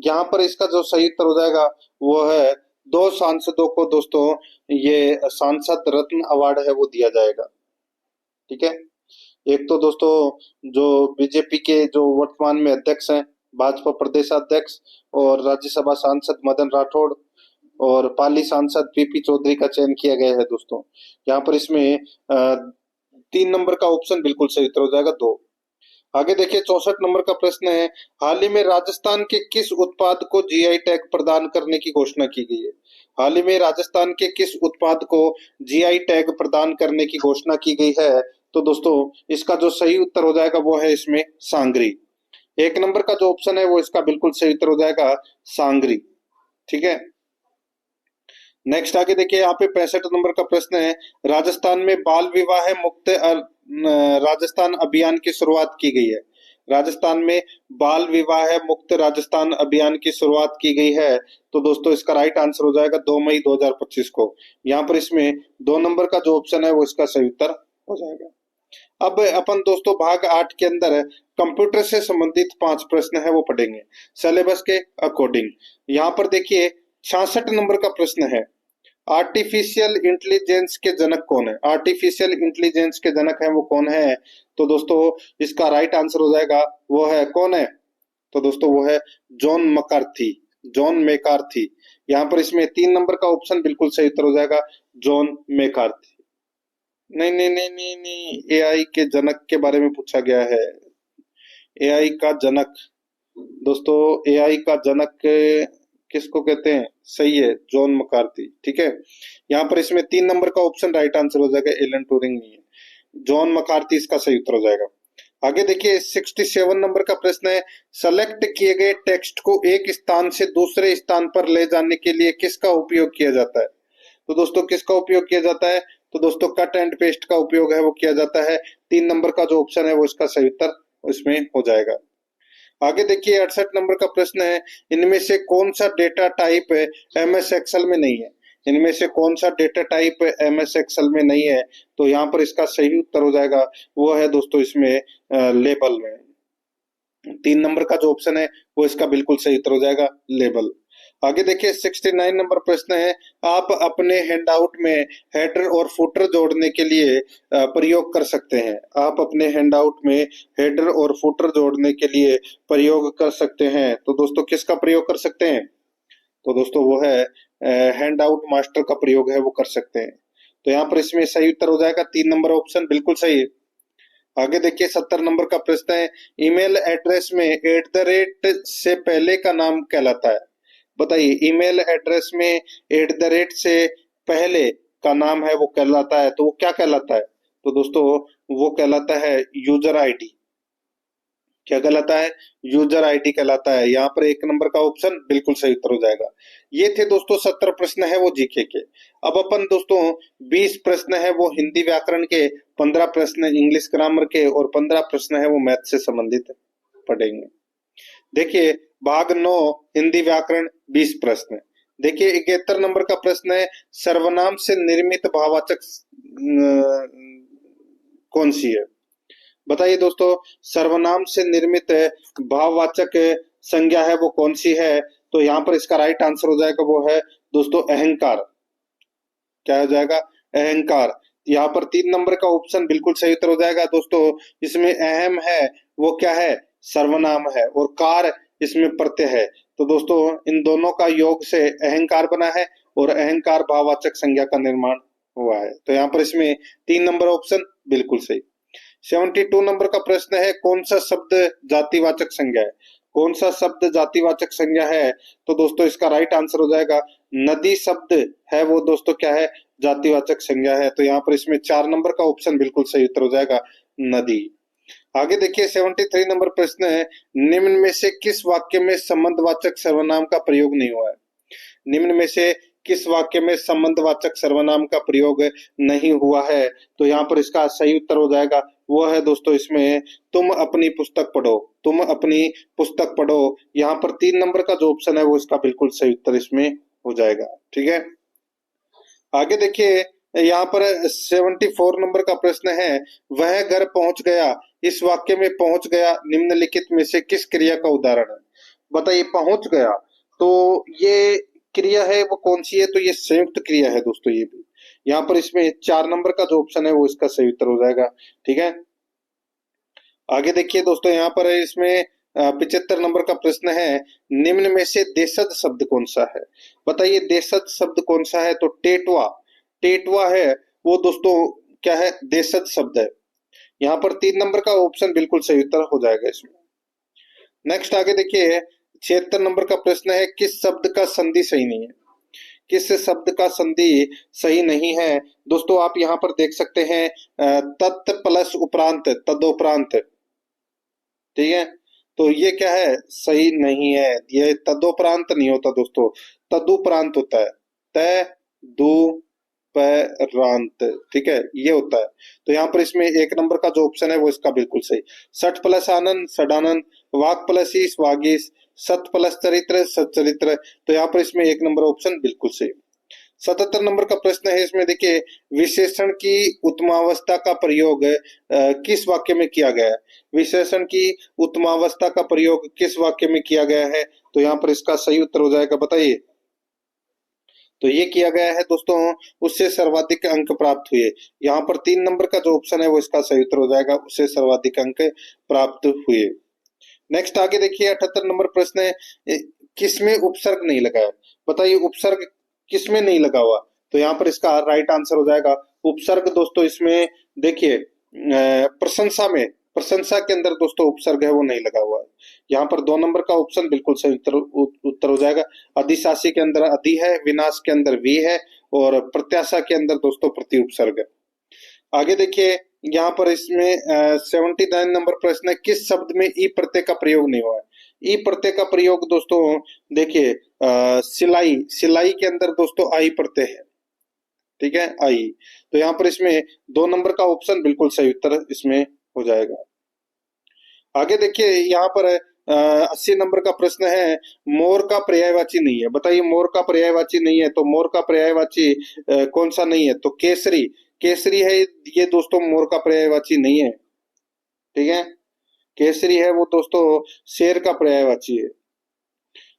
यहाँ पर इसका जो सही उत्तर हो जाएगा वो है दो सांसदों को दोस्तों ये सांसद रत्न अवार्ड है वो दिया जाएगा। ठीक है। एक तो दोस्तों जो बीजेपी के जो वर्तमान में अध्यक्ष हैं, भाजपा प्रदेश अध्यक्ष और राज्यसभा सांसद मदन राठौड़, और पाली सांसद पीपी चौधरी का चयन किया गया है दोस्तों। यहाँ पर इसमें 3 नंबर का ऑप्शन बिल्कुल सही उत्तर हो जाएगा, 2। आगे देखिए 64 नंबर का प्रश्न है, हाल ही में राजस्थान के किस उत्पाद को जीआई टैग प्रदान करने की घोषणा की गई है? हाल ही में राजस्थान के किस उत्पाद को जीआई टैग प्रदान करने की घोषणा की गई है? तो दोस्तों इसका जो सही उत्तर हो जाएगा वो है इसमें सांगरी। 1 नंबर का जो ऑप्शन है वो इसका बिल्कुल सही उत्तर हो जाएगा सांगरी। ठीक है। नेक्स्ट आगे देखिए यहाँ पे 65 नंबर का प्रश्न है, राजस्थान में बाल विवाह मुक्त राजस्थान अभियान की शुरुआत की गई है। राजस्थान में बाल विवाह मुक्त राजस्थान अभियान की शुरुआत की गई है। तो दोस्तों इसका राइट आंसर हो जाएगा 2 मई 2025 को। यहाँ पर इसमें 2 नंबर का जो ऑप्शन है वो इसका सही उत्तर हो जाएगा। अब अपन दोस्तों भाग 8 के अंदर कंप्यूटर से संबंधित 5 प्रश्न है वो पढ़ेंगे सिलेबस के अकॉर्डिंग। यहाँ पर देखिए 66 नंबर का प्रश्न है, आर्टिफिशियल इंटेलिजेंस के जनक कौन है? आर्टिफिशियल इंटेलिजेंस के जनक है वो कौन है? तो दोस्तों इसका राइट आंसर हो जाएगा वो है, कौन है? तो दोस्तों वो है जॉन मैकार्थी। John McCarthy. यहाँ पर इसमें 3 नंबर का ऑप्शन बिल्कुल सही उत्तर हो जाएगा, जॉन मैकार्थी। नहीं नहीं नहीं नहीं नहीं, एआई के जनक के बारे में पूछा गया है। एआई का जनक दोस्तों, एआई का जनक किसको कहते हैं? सही है, जॉन मैकार्थी। ठीक है। यहाँ पर इसमें 3 नंबर का ऑप्शन राइट आंसर हो जाएगा, एलन ट्यूरिंग नहीं है, जॉन मैकार्थी इसका सही उत्तर हो जाएगा। आगे देखिए 67 नंबर का प्रश्न है, सेलेक्ट किए गए टेक्स्ट को एक स्थान से दूसरे स्थान पर ले जाने के लिए किसका उपयोग किया जाता है? तो दोस्तों किसका उपयोग किया जाता है? तो दोस्तों कट एंड पेस्ट का उपयोग है वो किया जाता है। 3 नंबर का जो ऑप्शन है वो इसका सही उत्तर इसमें हो जाएगा। आगे देखिए 68 नंबर का प्रश्न है, इनमें से कौन सा डेटा टाइप एमएस एक्सेल में नहीं है? इनमें से कौन सा डेटा टाइप एमएस एक्सेल में नहीं है? तो यहाँ पर इसका सही उत्तर हो जाएगा वो है दोस्तों इसमें लेबल में। 3 नंबर का जो ऑप्शन है वो इसका बिल्कुल सही उत्तर हो जाएगा, लेबल। आगे देखिए 69 नंबर प्रश्न है, आप अपने हैंडआउट में हेडर और फुटर जोड़ने के लिए प्रयोग कर सकते हैं। आप अपने हैंडआउट में हेडर और फुटर जोड़ने के लिए प्रयोग कर सकते हैं। तो दोस्तों किसका प्रयोग कर सकते हैं? तो दोस्तों वो है हैंडआउट मास्टर का प्रयोग है वो कर सकते हैं। तो यहाँ पर इसमें सही उत्तर हो जाएगा 3 नंबर ऑप्शन बिल्कुल सही है। आगे देखिए 70 नंबर का प्रश्न है, ईमेल एड्रेस में @ से पहले का नाम कहलाता है। बताइए ईमेल एड्रेस में @ से पहले का नाम है वो कहलाता है, तो वो क्या कहलाता है? तो दोस्तों वो कहलाता है यूजर आईडी। क्या कहलाता है? यूजर आईडी कहलाता है। यहाँ पर 1 नंबर का ऑप्शन बिल्कुल सही उत्तर हो जाएगा। ये थे दोस्तों 70 प्रश्न है वो जीके के। अब अपन दोस्तों 20 प्रश्न है वो हिंदी व्याकरण के, 15 प्रश्न इंग्लिश ग्रामर के और 15 प्रश्न है वो मैथ से संबंधित पढ़ेंगे। देखिए भाग 9 हिंदी व्याकरण 20 प्रश्न। देखिए 71 नंबर का प्रश्न है, सर्वनाम से निर्मित भाववाचक कौन सी है? बताइए दोस्तों सर्वनाम से निर्मित भाववाचक संज्ञा है वो कौन सी है? तो यहाँ पर इसका राइट आंसर हो जाएगा वो है दोस्तों अहंकार। क्या हो जाएगा? अहंकार। यहाँ पर 3 नंबर का ऑप्शन बिल्कुल सही उत्तर हो जाएगा दोस्तों। इसमें अहम है वो क्या है? सर्वनाम है, और कार इसमें प्रत्यय है। तो दोस्तों इन दोनों का योग से अहंकार बना है और अहंकार भाववाचक संज्ञा का निर्माण हुआ है। तो यहाँ पर इसमें 3 नंबर ऑप्शन बिल्कुल सही। 72 नंबर का प्रश्न है, कौन सा शब्द जातिवाचक संज्ञा है? कौन सा शब्द जातिवाचक संज्ञा है? तो दोस्तों इसका राइट आंसर हो जाएगा नदी शब्द है वो दोस्तों क्या है? जातिवाचक संज्ञा है। तो यहाँ पर इसमें 4 नंबर का ऑप्शन बिल्कुल सही उत्तर हो जाएगा, नदी। आगे देखिए 73 नंबर प्रश्न है, निम्न में से किस वाक्य में संबंधवाचक सर्वनाम का प्रयोग नहीं हुआ है? निम्न में से किस वाक्य में संबंधवाचक सर्वनाम का प्रयोग नहीं हुआ है? तो यहाँ पर इसका सही उत्तर हो जाएगा वो है दोस्तों इसमें तुम अपनी पुस्तक पढ़ो। तुम अपनी पुस्तक पढ़ो। यहाँ पर 3 नंबर का जो ऑप्शन है वो इसका बिल्कुल सही उत्तर इसमें हो जाएगा। ठीक है। आगे देखिए यहाँ पर 74 नंबर का प्रश्न है, वह घर पहुंच गया। इस वाक्य में पहुंच गया निम्नलिखित में से किस क्रिया का उदाहरण है? बताइए पहुंच गया तो ये क्रिया है वो कौन सी है, तो ये संयुक्त क्रिया है दोस्तों। ये भी यहाँ पर इसमें 4 नंबर का जो ऑप्शन है वो इसका सही उत्तर हो जाएगा। ठीक है, आगे देखिए दोस्तों, यहाँ पर इसमें 75 नंबर का प्रश्न है, निम्न में से देशज शब्द कौन सा है। बताइए देशज शब्द कौन सा है, तो टेटवा, टेटवा है वो दोस्तों क्या है, देशज शब्द है। यहाँ पर 3 नंबर का ऑप्शन बिल्कुल सही उत्तर हो जाएगा इसमें। नेक्स्ट आगे देखिए, 76 नंबर का प्रश्न है, किस शब्द का संधि सही नहीं है, किस शब्द का संधि सही नहीं है। दोस्तों आप यहाँ पर देख सकते हैं तत् प्लस उपरांत, तदोपरांत। ठीक है, तो ये क्या है, सही नहीं है, ये तदोपरांत नहीं होता दोस्तों, तदुपरांत होता है, त दु परांत। ठीक है, ये होता है। तो यहाँ पर इसमें 1 नंबर का जो ऑप्शन है वो इसका बिल्कुल सही। सठ प्लस आनंद, सडानंद, वाक प्लस ईश, वागीश, सत प्लस चरित्र, सच्चरित्र। तो यहाँ पर इसमें 1 नंबर ऑप्शन बिल्कुल सही। 77 नंबर का प्रश्न है, इसमें देखिए विशेषण की उत्तमावस्था का प्रयोग किस वाक्य में किया गया है। विशेषण की उत्तमावस्था का प्रयोग किस वाक्य में किया गया है, तो यहाँ पर इसका सही उत्तर हो जाएगा, बताइए। तो ये किया गया है दोस्तों, उससे सर्वाधिक अंक प्राप्त हुए। यहाँ पर 3 नंबर का जो ऑप्शन है वो इसका सही उत्तर हो जाएगा, उससे सर्वाधिक अंक प्राप्त हुए। नेक्स्ट आगे देखिए, 78 नंबर प्रश्न है, किसमें उपसर्ग नहीं लगा है। बताइए उपसर्ग किसमें नहीं लगा हुआ, तो यहाँ पर इसका राइट आंसर हो जाएगा उपसर्ग दोस्तों। इसमें देखिए प्रशंसा में, प्रशंसा के अंदर दोस्तों उपसर्ग है वो नहीं लगा हुआ है। यहाँ पर 2 नंबर का ऑप्शन बिल्कुल सही उत्तर हो जाएगा। अधिशासी के अंदर अधि है, विनाश के अंदर वी है, और प्रत्याशा के अंदर दोस्तों प्रति उपसर्ग है। आगे देखिए, यहाँ पर इसमें 79 नंबर प्रश्न है, किस शब्द में ई प्रत्यय का प्रयोग नहीं हुआ है। ई प्रत्यय का प्रयोग दोस्तों देखिए सिलाई, सिलाई के अंदर दोस्तों आई प्रत्यय है। ठीक है, आई। तो यहाँ पर इसमें 2 नंबर का ऑप्शन बिल्कुल सही उत्तर इसमें हो जाएगा। आगे देखिए, यहाँ पर 80 नंबर का प्रश्न है, मोर का पर्यायवाची नहीं है। बताइए मोर का पर्यायवाची नहीं है, तो मोर का पर्यायवाची कौन सा नहीं है, तो केसरी, केसरी है ये दोस्तों, मोर का पर्यायवाची नहीं है। ठीक है, केसरी है वो दोस्तों शेर का पर्यायवाची है।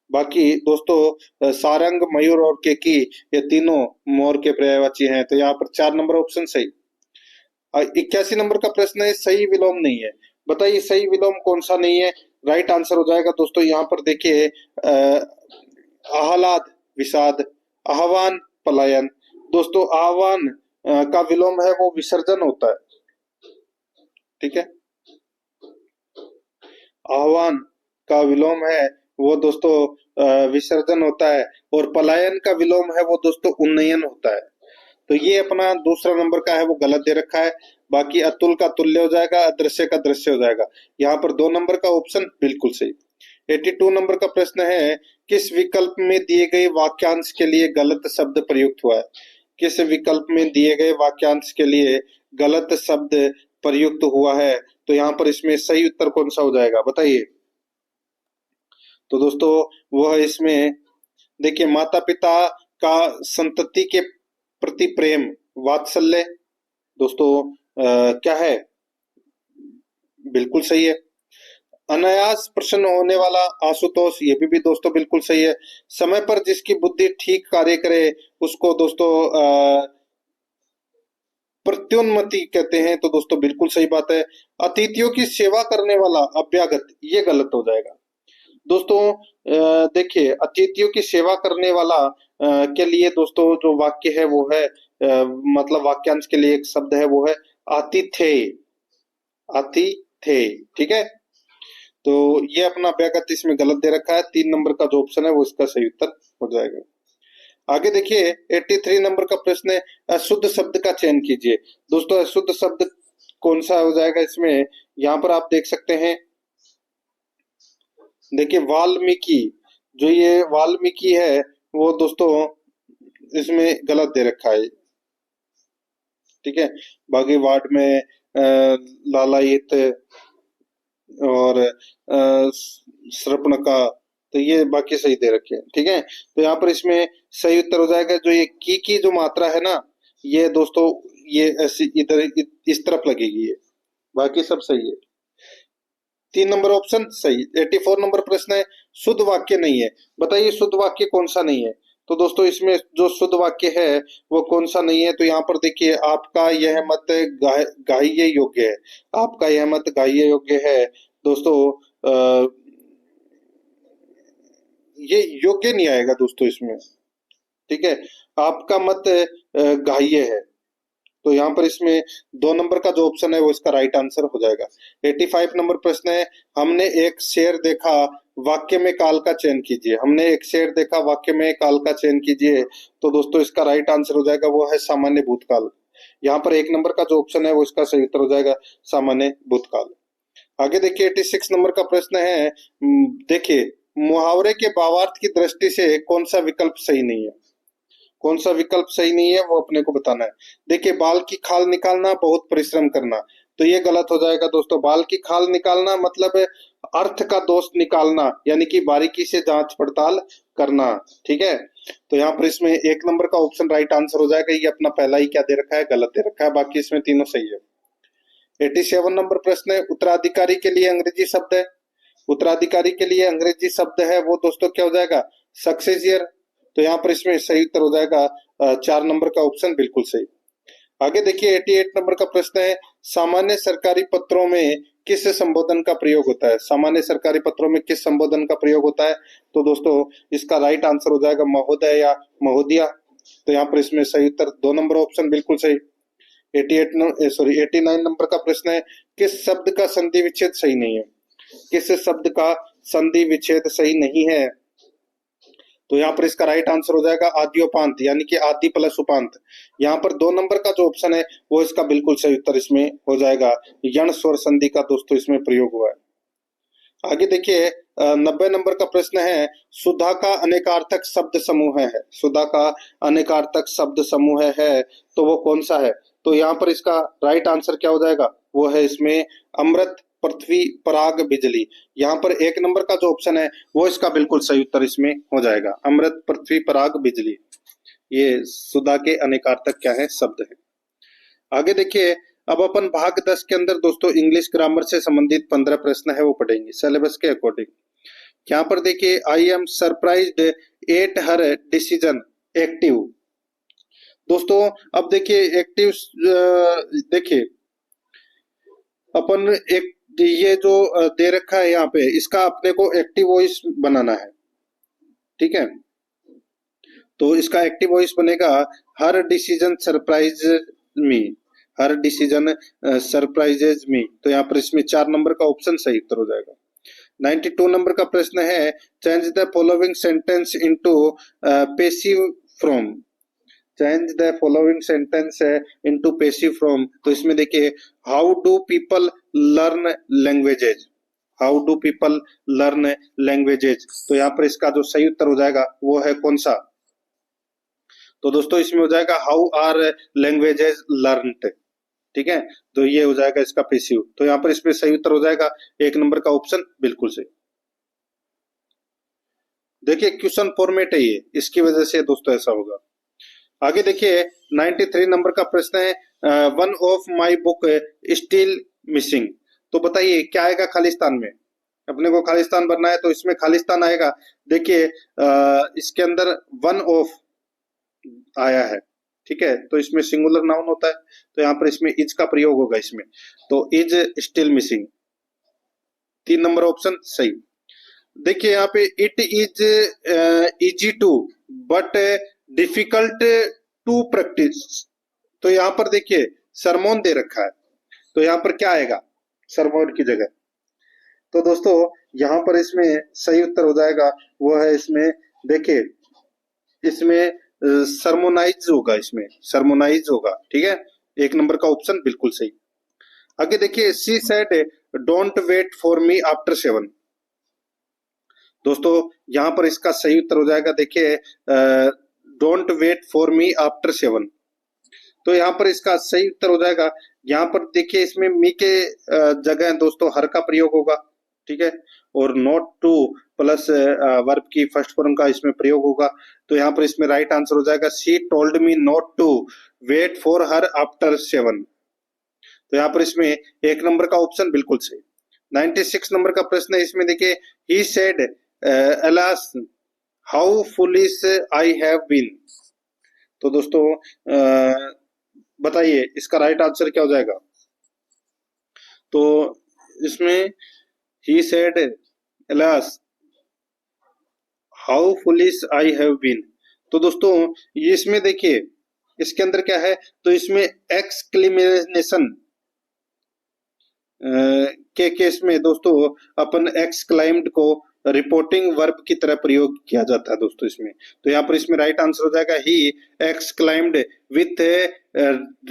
बाकी दोस्तों सारंग, मयूर और केकी ये तीनों मोर के पर्यायवाची हैं। तो यहाँ पर 4 नंबर ऑप्शन सही। 81 नंबर का प्रश्न है, सही विलोम नहीं है। बताइए सही विलोम कौन सा नहीं है, राइट आंसर हो जाएगा दोस्तों। यहाँ पर देखिए आह्लाद, विषाद, आह्वान, पलायन। दोस्तों आह्वान का विलोम है वो विसर्जन होता है। ठीक है, आह्वान का विलोम है वो दोस्तों विसर्जन होता है, और पलायन का विलोम है वो दोस्तों उन्नयन होता है। तो ये अपना दूसरा नंबर का है वो गलत दे रखा है। बाकी अतुल का तुल्य हो जाएगा, अदृश्य का दृश्य हो जाएगा। यहाँ पर 2 नंबर का ऑप्शन बिल्कुल सही। 82 नंबर का प्रश्न है, किस विकल्प में दिए गए वाक्यांश के लिए गलत शब्द प्रयुक्त हुआ है। किस विकल्प में दिए गए वाक्यांश के लिए गलत शब्द प्रयुक्त हुआ है, तो यहाँ पर इसमें सही उत्तर कौन सा हो जाएगा, बताइए। तो दोस्तों वो है इसमें देखिए, माता पिता का संतति के प्रति प्रेम, वात्सल्य। दोस्तों क्या है, बिल्कुल सही है। अनायास प्रसन्न होने वाला आशुतोष, ये भी दोस्तों बिल्कुल सही है। समय पर जिसकी बुद्धि ठीक कार्य करे उसको दोस्तों प्रत्युन्नति कहते हैं, तो दोस्तों बिल्कुल सही बात है। अतिथियों की सेवा करने वाला अभ्यागत, ये गलत हो जाएगा दोस्तों। देखिए अतिथियों की सेवा करने वाला के लिए दोस्तों जो वाक्य है वो है मतलब वाक्यांश के लिए एक शब्द है वो है आतिथ्य, आतिथ्य। ठीक है, तो ये अपना अभ्यागत इसमें गलत दे रखा है। 3 नंबर का जो ऑप्शन है वो इसका सही उत्तर हो जाएगा। आगे देखिए 83 नंबर का प्रश्न है, अशुद्ध शब्द का चयन कीजिए। दोस्तों अशुद्ध शब्द कौन सा हो जाएगा इसमें, यहाँ पर आप देख सकते हैं। देखिए वाल्मीकि, जो ये वाल्मीकि है वो दोस्तों इसमें गलत दे रखा है। ठीक है, बाकी वार्ड में लालायित और श्रपणका, तो ये बाकी सही दे रखे हैं। ठीक है, तो यहाँ पर इसमें सही उत्तर हो जाएगा जो ये की जो मात्रा है ना, ये दोस्तों ये ऐसी इधर इस तरफ लगेगी, ये बाकी सब सही है। 3 नंबर ऑप्शन सही। 84 नंबर प्रश्न है, शुद्ध वाक्य नहीं है। बताइए शुद्ध वाक्य कौन सा नहीं है, तो दोस्तों इसमें जो शुद्ध वाक्य है वो कौन सा नहीं है? तो यहाँ पर देखिए, आपका यह मत ग्राह्य योग्य है। आपका यह मत ग्राह्य योग्य है दोस्तों। ये योग्य नहीं आएगा दोस्तों इसमें, ठीक है। आपका मत ग्राह्य है, तो यहाँ पर इसमें 2 नंबर का जो ऑप्शन है वो इसका राइट आंसर हो जाएगा। 85 नंबर प्रश्न है, हमने एक शेर देखा, वाक्य में काल का चयन कीजिए। हमने एक शेर देखा, वाक्य में काल का चयन कीजिए। तो दोस्तों इसका राइट आंसर हो जाएगा वो है सामान्य भूतकाल। यहाँ पर 1 नंबर का जो ऑप्शन है वो इसका सही उत्तर हो जाएगा सामान्य भूतकाल। आगे देखिए 86 नंबर का प्रश्न है, देखिए मुहावरे के भावार्थ की दृष्टि से कौन सा विकल्प सही नहीं है? कौन सा विकल्प सही नहीं है वो अपने को बताना है। देखिए, बाल की खाल निकालना, बहुत परिश्रम करना, तो ये गलत हो जाएगा दोस्तों। बाल की खाल निकालना मतलब अर्थ का दोष निकालना, यानी कि बारीकी से जांच पड़ताल करना, ठीक है। तो यहाँ पर इसमें 1 नंबर का ऑप्शन राइट आंसर हो जाएगा। ये अपना पहला ही क्या दे रखा है? गलत दे रखा है, बाकी इसमें तीनों सही है। 87 नंबर प्रश्न है, उत्तराधिकारी के लिए अंग्रेजी शब्द है। उत्तराधिकारी के लिए अंग्रेजी शब्द है वो दोस्तों क्या हो जाएगा? सक्सेसियर। तो यहाँ पर इसमें सही उत्तर हो जाएगा 4 नंबर का ऑप्शन बिल्कुल सही। आगे देखिए 88 नंबर का प्रश्न है, सामान्य सरकारी पत्रों में किस संबोधन का प्रयोग होता है? सामान्य सरकारी पत्रों में किस संबोधन का प्रयोग होता है? तो दोस्तों इसका राइट आंसर हो जाएगा महोदय या महोदया। तो यहाँ पर इसमें सही उत्तर 2 नंबर ऑप्शन बिल्कुल सही। 89 नंबर का प्रश्न है, किस शब्द का संधि विच्छेद सही नहीं है? किस शब्द का संधि विच्छेद सही नहीं है? तो यहाँ पर इसका राइट आंसर हो जाएगा आद्योपांत, यानी कि आदि प्लस उपांत। यहाँ पर 2 नंबर का जो ऑप्शन है वो इसका बिल्कुल सही उत्तर इसमें हो जाएगा। यण स्वर संधि का दोस्तों इसमें प्रयोग हुआ है। आगे देखिए 90 नंबर का प्रश्न है, सुधा का अनेकार्थक शब्द समूह है। सुधा का अनेकार्थक शब्द समूह है तो वो कौन सा है? तो यहाँ पर इसका राइट आंसर क्या हो जाएगा? वो है इसमें अमृत, पृथ्वी, पराग, बिजली। यहाँ पर 1 नंबर का जो ऑप्शन है वो इसका बिल्कुल सही उत्तर इसमें हो जाएगा। अमृत, पृथ्वी, पराग, बिजली, ये सुधा के अनेकार्थक क्या है? शब्द है। आगे देखिए, अब अपन भाग 10 के अंदर दोस्तों इंग्लिश ग्रामर से संबंधित 15 प्रश्न है वो पढ़ेंगे सिलेबस के अकॉर्डिंग। यहाँ पर देखिए, I am surprised at her decision active. दोस्तों अब देखिए एक्टिव, देखिए अपन एक ये जो दे रखा है यहाँ पे, इसका अपने को एक्टिव वॉइस बनाना है, ठीक है। तो इसका एक्टिव वॉइस बनेगा, हर डिसीजन सरप्राइज मी, हर डिसीजन सरप्राइजेज मी। तो यहाँ पर इसमें 4 नंबर का ऑप्शन सही उत्तर हो जाएगा। 92 नंबर का प्रश्न है, change the following sentence into passive from. Change the following sentence into passive from. तो इसमें देखिए, how do people learn languages, how do people learn languages. तो यहाँ पर इसका जो सही उत्तर हो जाएगा वो है कौन सा? तो दोस्तों इसमें हो जाएगा हाउ आर लैंग्वेजेज लर्नड, ठीक है। तो ये हो जाएगा इसका पैसिव। तो यहाँ पर इसमें सही उत्तर हो जाएगा 1 नंबर का ऑप्शन बिल्कुल सही। देखिए क्वेश्चन फॉर्मेट है ये, इसकी वजह से दोस्तों ऐसा होगा। आगे देखिए 93 नंबर का प्रश्न है, one of my book still missing. तो बताइए क्या आएगा खालिस्तान में? अपने को खालिस्तान बनना है तो इसमें खालिस्तान आएगा। देखिए इसके अंदर वन ऑफ आया है, ठीक है, तो इसमें सिंगुलर नाउन होता है, तो यहाँ पर इसमें इज का प्रयोग होगा इसमें। तो is still missing, 3 number option सही। देखिए यहाँ पे it is easy to but difficult to practise. तो यहाँ पर देखिए सरमोन दे रखा है, तो यहाँ पर क्या आएगा सरमोन की जगह? तो दोस्तों यहाँ पर इसमें सही उत्तर हो जाएगा वो है इसमें, देखिए इसमें सरमोनाइज होगा, इसमें सरमोनाइज होगा, ठीक है। 1 नंबर का ऑप्शन बिल्कुल सही। आगे देखिए, she said don't wait for me after 7। दोस्तों यहाँ पर इसका सही उत्तर हो जाएगा, देखिए don't wait for me after 7। तो यहाँ पर इसका सही उत्तर हो जाएगा। यहाँ पर देखिए इसमें मी के जगह दोस्तों हर का प्रयोग होगा, ठीक है, और नॉट टू प्लस वर्ब की फर्स्ट फॉर्म का इसमें प्रयोग होगा। तो यहाँ पर इसमें राइट आंसर हो जाएगा, she told me not to wait for her after 7। तो यहाँ पर इसमें 1 नंबर का ऑप्शन बिल्कुल सही। 96 नंबर का प्रश्न है, इसमें देखिए he said alas how foolish I have been. तो दोस्तों बताइए इसका राइट आंसर क्या हो जाएगा। तो इसमें he said alas how foolish I have been. तो दोस्तों ये इसमें देखिए इसके अंदर क्या है, तो इसमें एक्सक्लेमेशन के केस में दोस्तों अपन एक्सक्लाइम्ड को रिपोर्टिंग वर्ब की तरह प्रयोग किया जाता है दोस्तों इसमें। तो यहाँ पर इसमें राइट आंसर हो जाएगा he exclaimed with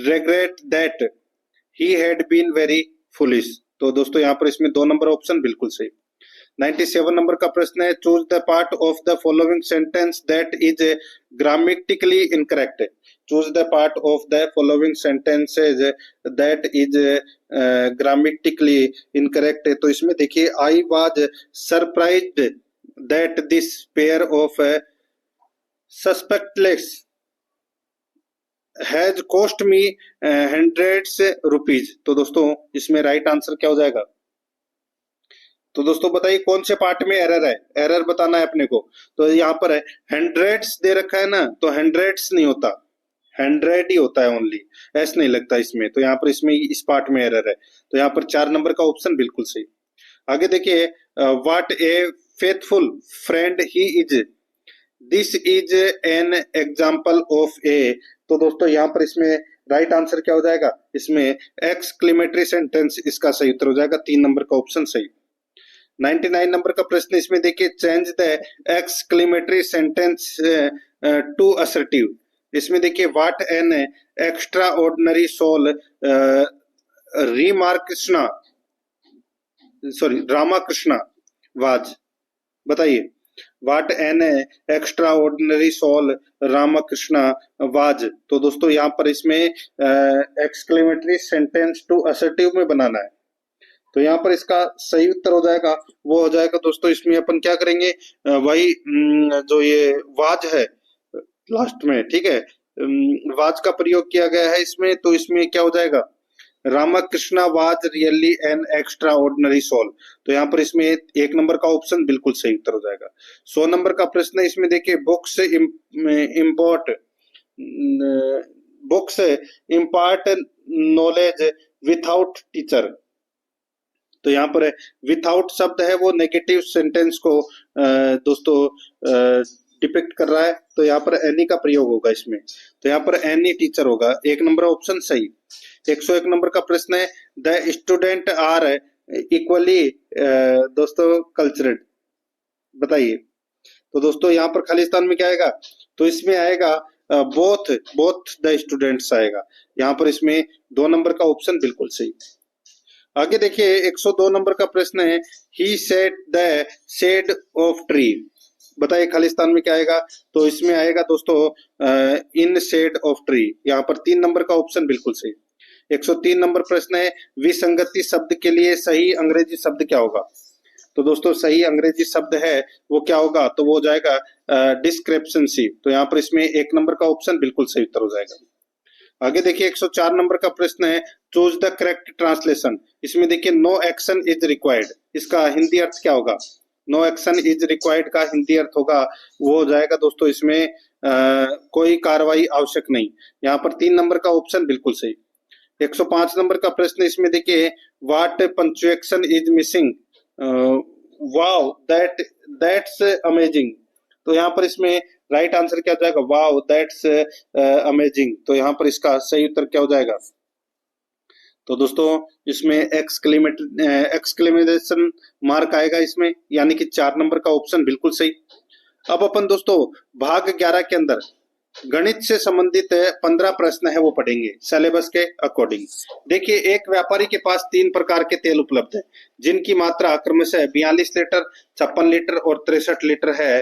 regret that he had been very foolish. तो दोस्तों यहाँ पर इसमें 2 नंबर ऑप्शन बिल्कुल सही। 97 नंबर का प्रश्न है, choose the part of the following sentence that is grammatically incorrect. Choose the part of the following sentences that is grammatically incorrect. तो इसमें देखिए I was surprised that this pair of spectacles has cost me hundreds rupees. तो दोस्तों इसमें right answer क्या हो जाएगा। तो दोस्तों बताइए कौन से पार्ट में एरर है, एरर बताना है अपने को। तो यहाँ पर है हंड्रेड्स दे रखा है ना, तो हंड्रेड्स नहीं होता, हंड्रेड ही होता है ओनली, एस नहीं लगता इसमें। तो यहाँ पर इसमें इस पार्ट में एरर है। तो यहाँ पर 4 नंबर का ऑप्शन बिल्कुल सही। आगे देखिए what a faithful friend he is, this is an example of a. तो दोस्तों यहाँ पर इसमें राइट आंसर क्या हो जाएगा, इसमें एक्सक्लेमेटरी सेंटेंस इसका सही उत्तर हो जाएगा। 3 नंबर का ऑप्शन सही। 99 नंबर का प्रश्न इसमें देखिए change the exclamatory sentence to assertive. इसमें देखिए what an extraordinary soul Ramakrishna Ramakrishna was. बताइए what an extraordinary soul Ramakrishna was. तो दोस्तों यहाँ पर इसमें एक्सक्लेमेटरी सेंटेंस टू असर्टिव में बनाना है। तो यहाँ पर इसका सही उत्तर हो जाएगा, वो हो जाएगा दोस्तों इसमें अपन क्या करेंगे, वही जो ये वाज है लास्ट में, ठीक है, वाज का प्रयोग किया गया है इसमें। तो इसमें क्या हो जाएगा, Ramakrishna was really an extraordinary soul. तो यहाँ पर इसमें 1 नंबर का ऑप्शन बिल्कुल सही उत्तर हो जाएगा। 100 नंबर का प्रश्न है इसमें देखिए books impart knowledge without teacher. तो यहाँ पर विथआउट शब्द है वो नेगेटिव सेंटेंस को दोस्तों डिपिक्ट कर रहा है। तो यहाँ पर एनी का प्रयोग होगा इसमें। तो यहाँ पर एनी टीचर होगा। 1 नंबर ऑप्शन सही। 101 नंबर का प्रश्न है द स्टूडेंट आर इक्वली दोस्तों कल्चरड। बताइए। तो दोस्तों यहाँ पर खालिस्तान में क्या आएगा, तो इसमें आएगा बोथ द स्टूडेंट्स आएगा। यहाँ पर इसमें 2 नंबर का ऑप्शन बिल्कुल सही। आगे देखिए 102 नंबर का प्रश्न है he said the shade of tree. बताइए खालिस्तान में क्या आएगा, तो इसमें आएगा दोस्तों इन शेड ऑफ ट्री। यहाँ पर 3 नंबर का ऑप्शन बिल्कुल सही। 103 नंबर प्रश्न है विसंगति शब्द के लिए सही अंग्रेजी शब्द क्या होगा। तो दोस्तों सही अंग्रेजी शब्द है वो क्या होगा, तो वो हो जाएगा डिस्क्रिपेंसी। तो यहाँ पर इसमें 1 नंबर का ऑप्शन बिल्कुल सही उत्तर हो जाएगा। आगे देखिए 104 नंबर का प्रश्न है चूज द करेक्ट ट्रांसलेशन। इसमें देखिए नो एक्शन इज रिक्वायर्ड, इसका हिंदी अर्थ क्या होगा। नो एक्शन इज रिक्वायर्ड का हिंदी अर्थ होगा वो हो जाएगा दोस्तों इसमें कोई कार्रवाई आवश्यक नहीं। यहाँ पर 3 नंबर का ऑप्शन बिल्कुल सही। 105 नंबर का प्रश्न इसमें देखिए what punctuation is missing, wow that's amazing. तो यहाँ पर इसमें राइट आंसर क्या हो जाएगा, वाओ दैट्स अमेजिंग। तो यहाँ पर इसका सही उत्तर क्या हो जाएगा, तो दोस्तों इसमें एक्सक्लेमेशन मार्क आएगा इसमें, यानी कि 4 नंबर का ऑप्शन बिल्कुल सही। अब अपन दोस्तों भाग 11 के अंदर गणित से संबंधित 15 प्रश्न है वो पढ़ेंगे सिलेबस के अकॉर्डिंग। देखिए एक व्यापारी के पास 3 प्रकार के तेल उपलब्ध है जिनकी मात्रा क्रमशः 42 लीटर, 56 लीटर और 63 लीटर है।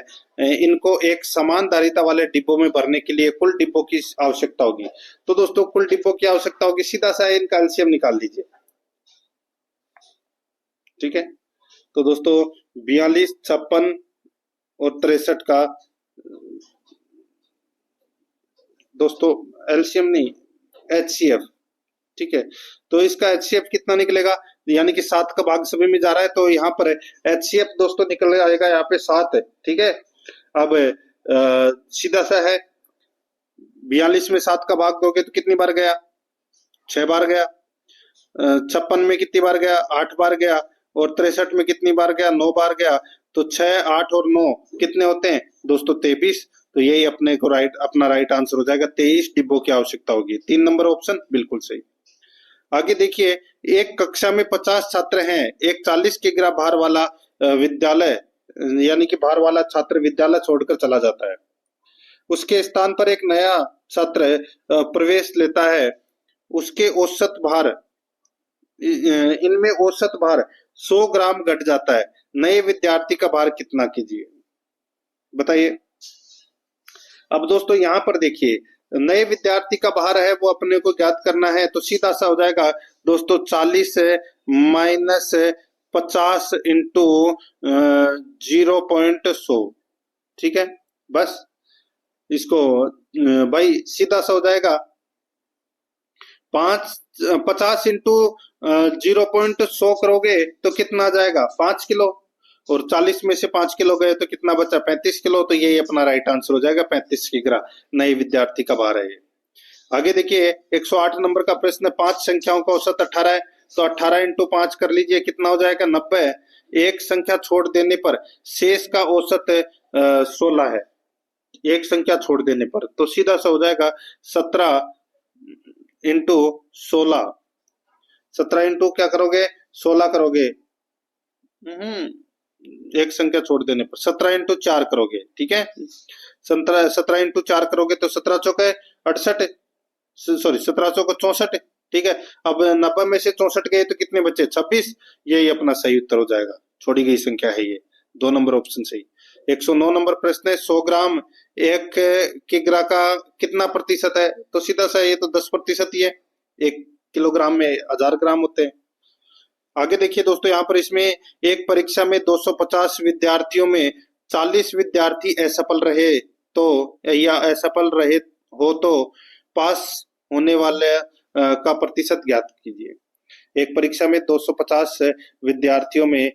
इनको एक समान धारिता वाले डिब्बों में भरने के लिए कुल डिब्बों की आवश्यकता होगी। तो दोस्तों कुल डिब्बों की आवश्यकता होगी, सीधा सा इनका एलसीएम निकाल दीजिए। ठीक है, तो दोस्तों 42, 56 और 63 का दोस्तों एलसीएम नहीं एचसीएफ। ठीक है, तो इसका एचसीएफ कितना निकलेगा, यानी कि 7 का भाग सभी में जा रहा है, तो यहाँ पर एचसीएफ दोस्तों निकल आएगा यहाँ पे 7 है। ठीक है, अब सीधा सा है, 42 में 7 का भाग दोगे तो कितनी बार गया? 6 बार गया। 56 में कितनी बार गया? 8 बार गया। और 63 में कितनी बार गया? 9 बार गया। तो 6, 8 और 9 कितने होते हैं दोस्तों? 23। तो यही अपने को अपना राइट आंसर हो जाएगा। 23 डिब्बों की आवश्यकता होगी। 3 नंबर ऑप्शन बिल्कुल सही। आगे देखिए, एक कक्षा में 50 छात्र हैं, एक 40 किग्रा भार वाला विद्यालय यानी कि भार वाला छात्र विद्यालय छोड़कर चला जाता है। उसके स्थान पर एक नया छात्र प्रवेश लेता है। उसके औसत भार इनमें औसत भार 100 ग्राम घट जाता है। नए विद्यार्थी का भार कितना कीजिए, बताइए। अब दोस्तों यहाँ पर देखिए, नए विद्यार्थी का भार है वो अपने को ज्ञात करना है, तो सीधा सा हो जाएगा दोस्तों 40 माइनस 50 इंटू 0.100। ठीक है, बस इसको भाई सीधा सा हो जाएगा 50 इंटू 0.100 करोगे तो कितना आ जाएगा? 5 किलो। और 40 में से 5 किलो गए तो कितना बचा? 35 किलो। तो यही अपना राइट आंसर हो जाएगा, 35 किग्रा नए विद्यार्थी का भार है ये। आगे देखिए, 108 नंबर का प्रश्न, 5 संख्याओं का औसत 18 है, तो 18 इंटू 5 कर लीजिए, कितना हो जाएगा? 90। एक संख्या छोड़ देने पर शेष का औसत 16 है, एक संख्या छोड़ देने पर, तो सीधा सा हो जाएगा 17 इंटू 16। 17 इंटू क्या करोगे? 16 करोगे। एक संख्या छोड़ देने पर 17 इंटू 4 करोगे। ठीक है, 17 इंटू 4 करोगे तो 17 चौके 68, सॉरी 17 चौके 64। ठीक है, अब 90 में से 64 गए तो कितने बचे? 26। यही अपना सही उत्तर हो जाएगा, छोड़ी गई संख्या है ये। 2 नंबर ऑप्शन सही। 109 नंबर प्रश्न है, 100 ग्राम 1 किग्रा का कितना प्रतिशत है? तो सीधा सा ये तो 10% ही है, 1 किलोग्राम में 1000 ग्राम होते हैं। आगे देखिए दोस्तों, यहाँ पर इसमें एक परीक्षा में 250 विद्यार्थियों में 40 विद्यार्थी असफल रहे तो या असफल रहे हो तो पास होने वाले का प्रतिशत ज्ञात कीजिए। एक परीक्षा में 250 विद्यार्थियों में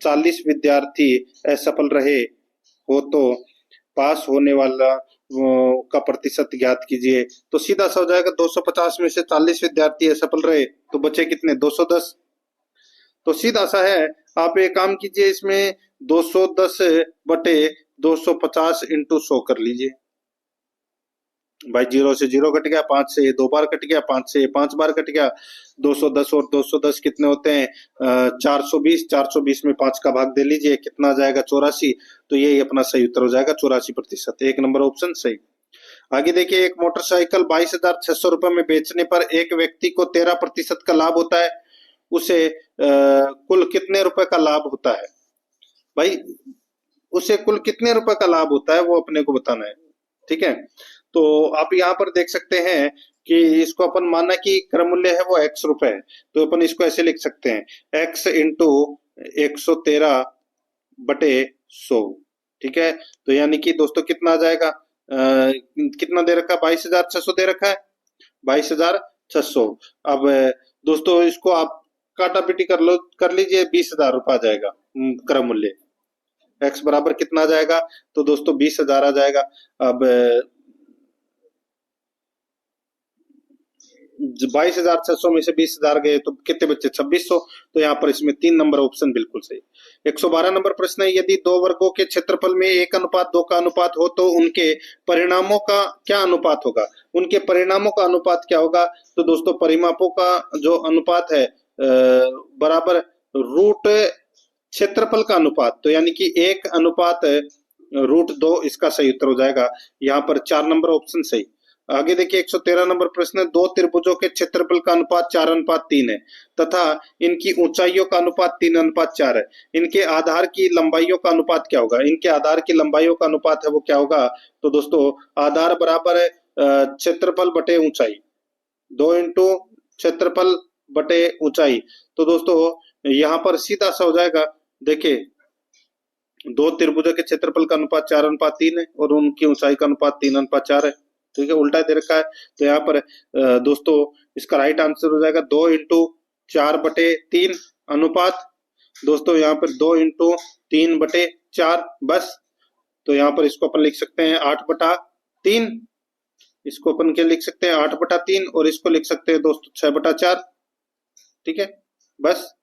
40 विद्यार्थी असफल रहे हो तो पास होने वाला का प्रतिशत ज्ञात कीजिए। तो सीधा सा हो जाएगा 250 में से 40 विद्यार्थी असफल रहे तो बचे कितने? 210। तो सीधा सा है, आप एक काम कीजिए, इसमें 210 बटे 250 इंटू 100 कर लीजिए। भाई 0 से 0 कट गया, 5 से ये 2 बार कट गया, 5 से ये 5 बार कट गया। 210 और 210 कितने होते हैं? 420। 420 में 5 का भाग दे लीजिए, कितना आ जाएगा? 84। तो यही अपना सही उत्तर हो जाएगा, 84%। 1 नंबर ऑप्शन सही। आगे देखिए, एक मोटरसाइकिल 22,600 रुपए में बेचने पर एक व्यक्ति को 13% का लाभ होता है, उसे कुल कितने रुपए का लाभ होता है? भाई उसे कुल कितने रुपए का लाभ होता है वो अपने को बताना है। ठीक है, तो आप यहाँ पर देख सकते हैं कि इसको अपन माना कि क्रम मूल्य है वो x रुपए है, तो अपन इसको ऐसे लिख सकते हैं, x इंटू 113 बटे 100। ठीक है, तो यानी कि दोस्तों कितना आ जाएगा? कितना दे रखा है? 22,600 दे रखा है, 22,600। अब दोस्तों इसको आप काटा पीटी कर लीजिए, 20,000 रुपये आ जाएगा क्रम मूल्य। x बराबर कितना आ जाएगा? तो दोस्तों 20,000 आ जाएगा। अब 22,600 में से 20,000 गए तो कितने बच्चे? 2600। तो यहाँ पर इसमें 3 नंबर ऑप्शन बिल्कुल सही। 112 नंबर प्रश्न है, यदि 2 वर्गों के क्षेत्रफल में 1:2 का अनुपात हो तो उनके परिणामों का क्या अनुपात होगा? उनके परिणामों का अनुपात क्या होगा? तो दोस्तों परिमापों का जो अनुपात है बराबर रूट क्षेत्रफल का अनुपात, तो यानी कि 1:2, इसका सही उत्तर हो जाएगा। यहाँ पर 4 नंबर ऑप्शन सही। आगे देखिए 113 नंबर प्रश्न, 2 त्रिभुजों के क्षेत्रफल का अनुपात 4:3 है तथा इनकी ऊंचाइयों का अनुपात 3:4 है। इनके आधार की लंबाइयों का अनुपात क्या होगा? इनके आधार की लंबाइयों का अनुपात है वो क्या होगा? तो दोस्तों आधार बराबर क्षेत्रफल बटे ऊंचाई, 2 इंटू क्षेत्रफल बटे ऊंचाई। तो दोस्तों यहाँ पर सीधा सा हो जाएगा, देखिए 2 त्रिभुजों के क्षेत्रफल का अनुपात 4:3 है और उनकी ऊंचाई का अनुपात 3:4 है। ठीक है, उल्टा दे रखा है। तो यहाँ पर दोस्तों इसका राइट आंसर हो जाएगा 2 इंटू 4/3 अनुपात। दोस्तों यहाँ पर 2 इंटू 3/4 बस। तो यहाँ पर इसको अपन लिख सकते हैं 8/3, इसको अपन क्या लिख सकते हैं 8/3, और इसको लिख सकते हैं दोस्तों 6/4। ठीक है, बस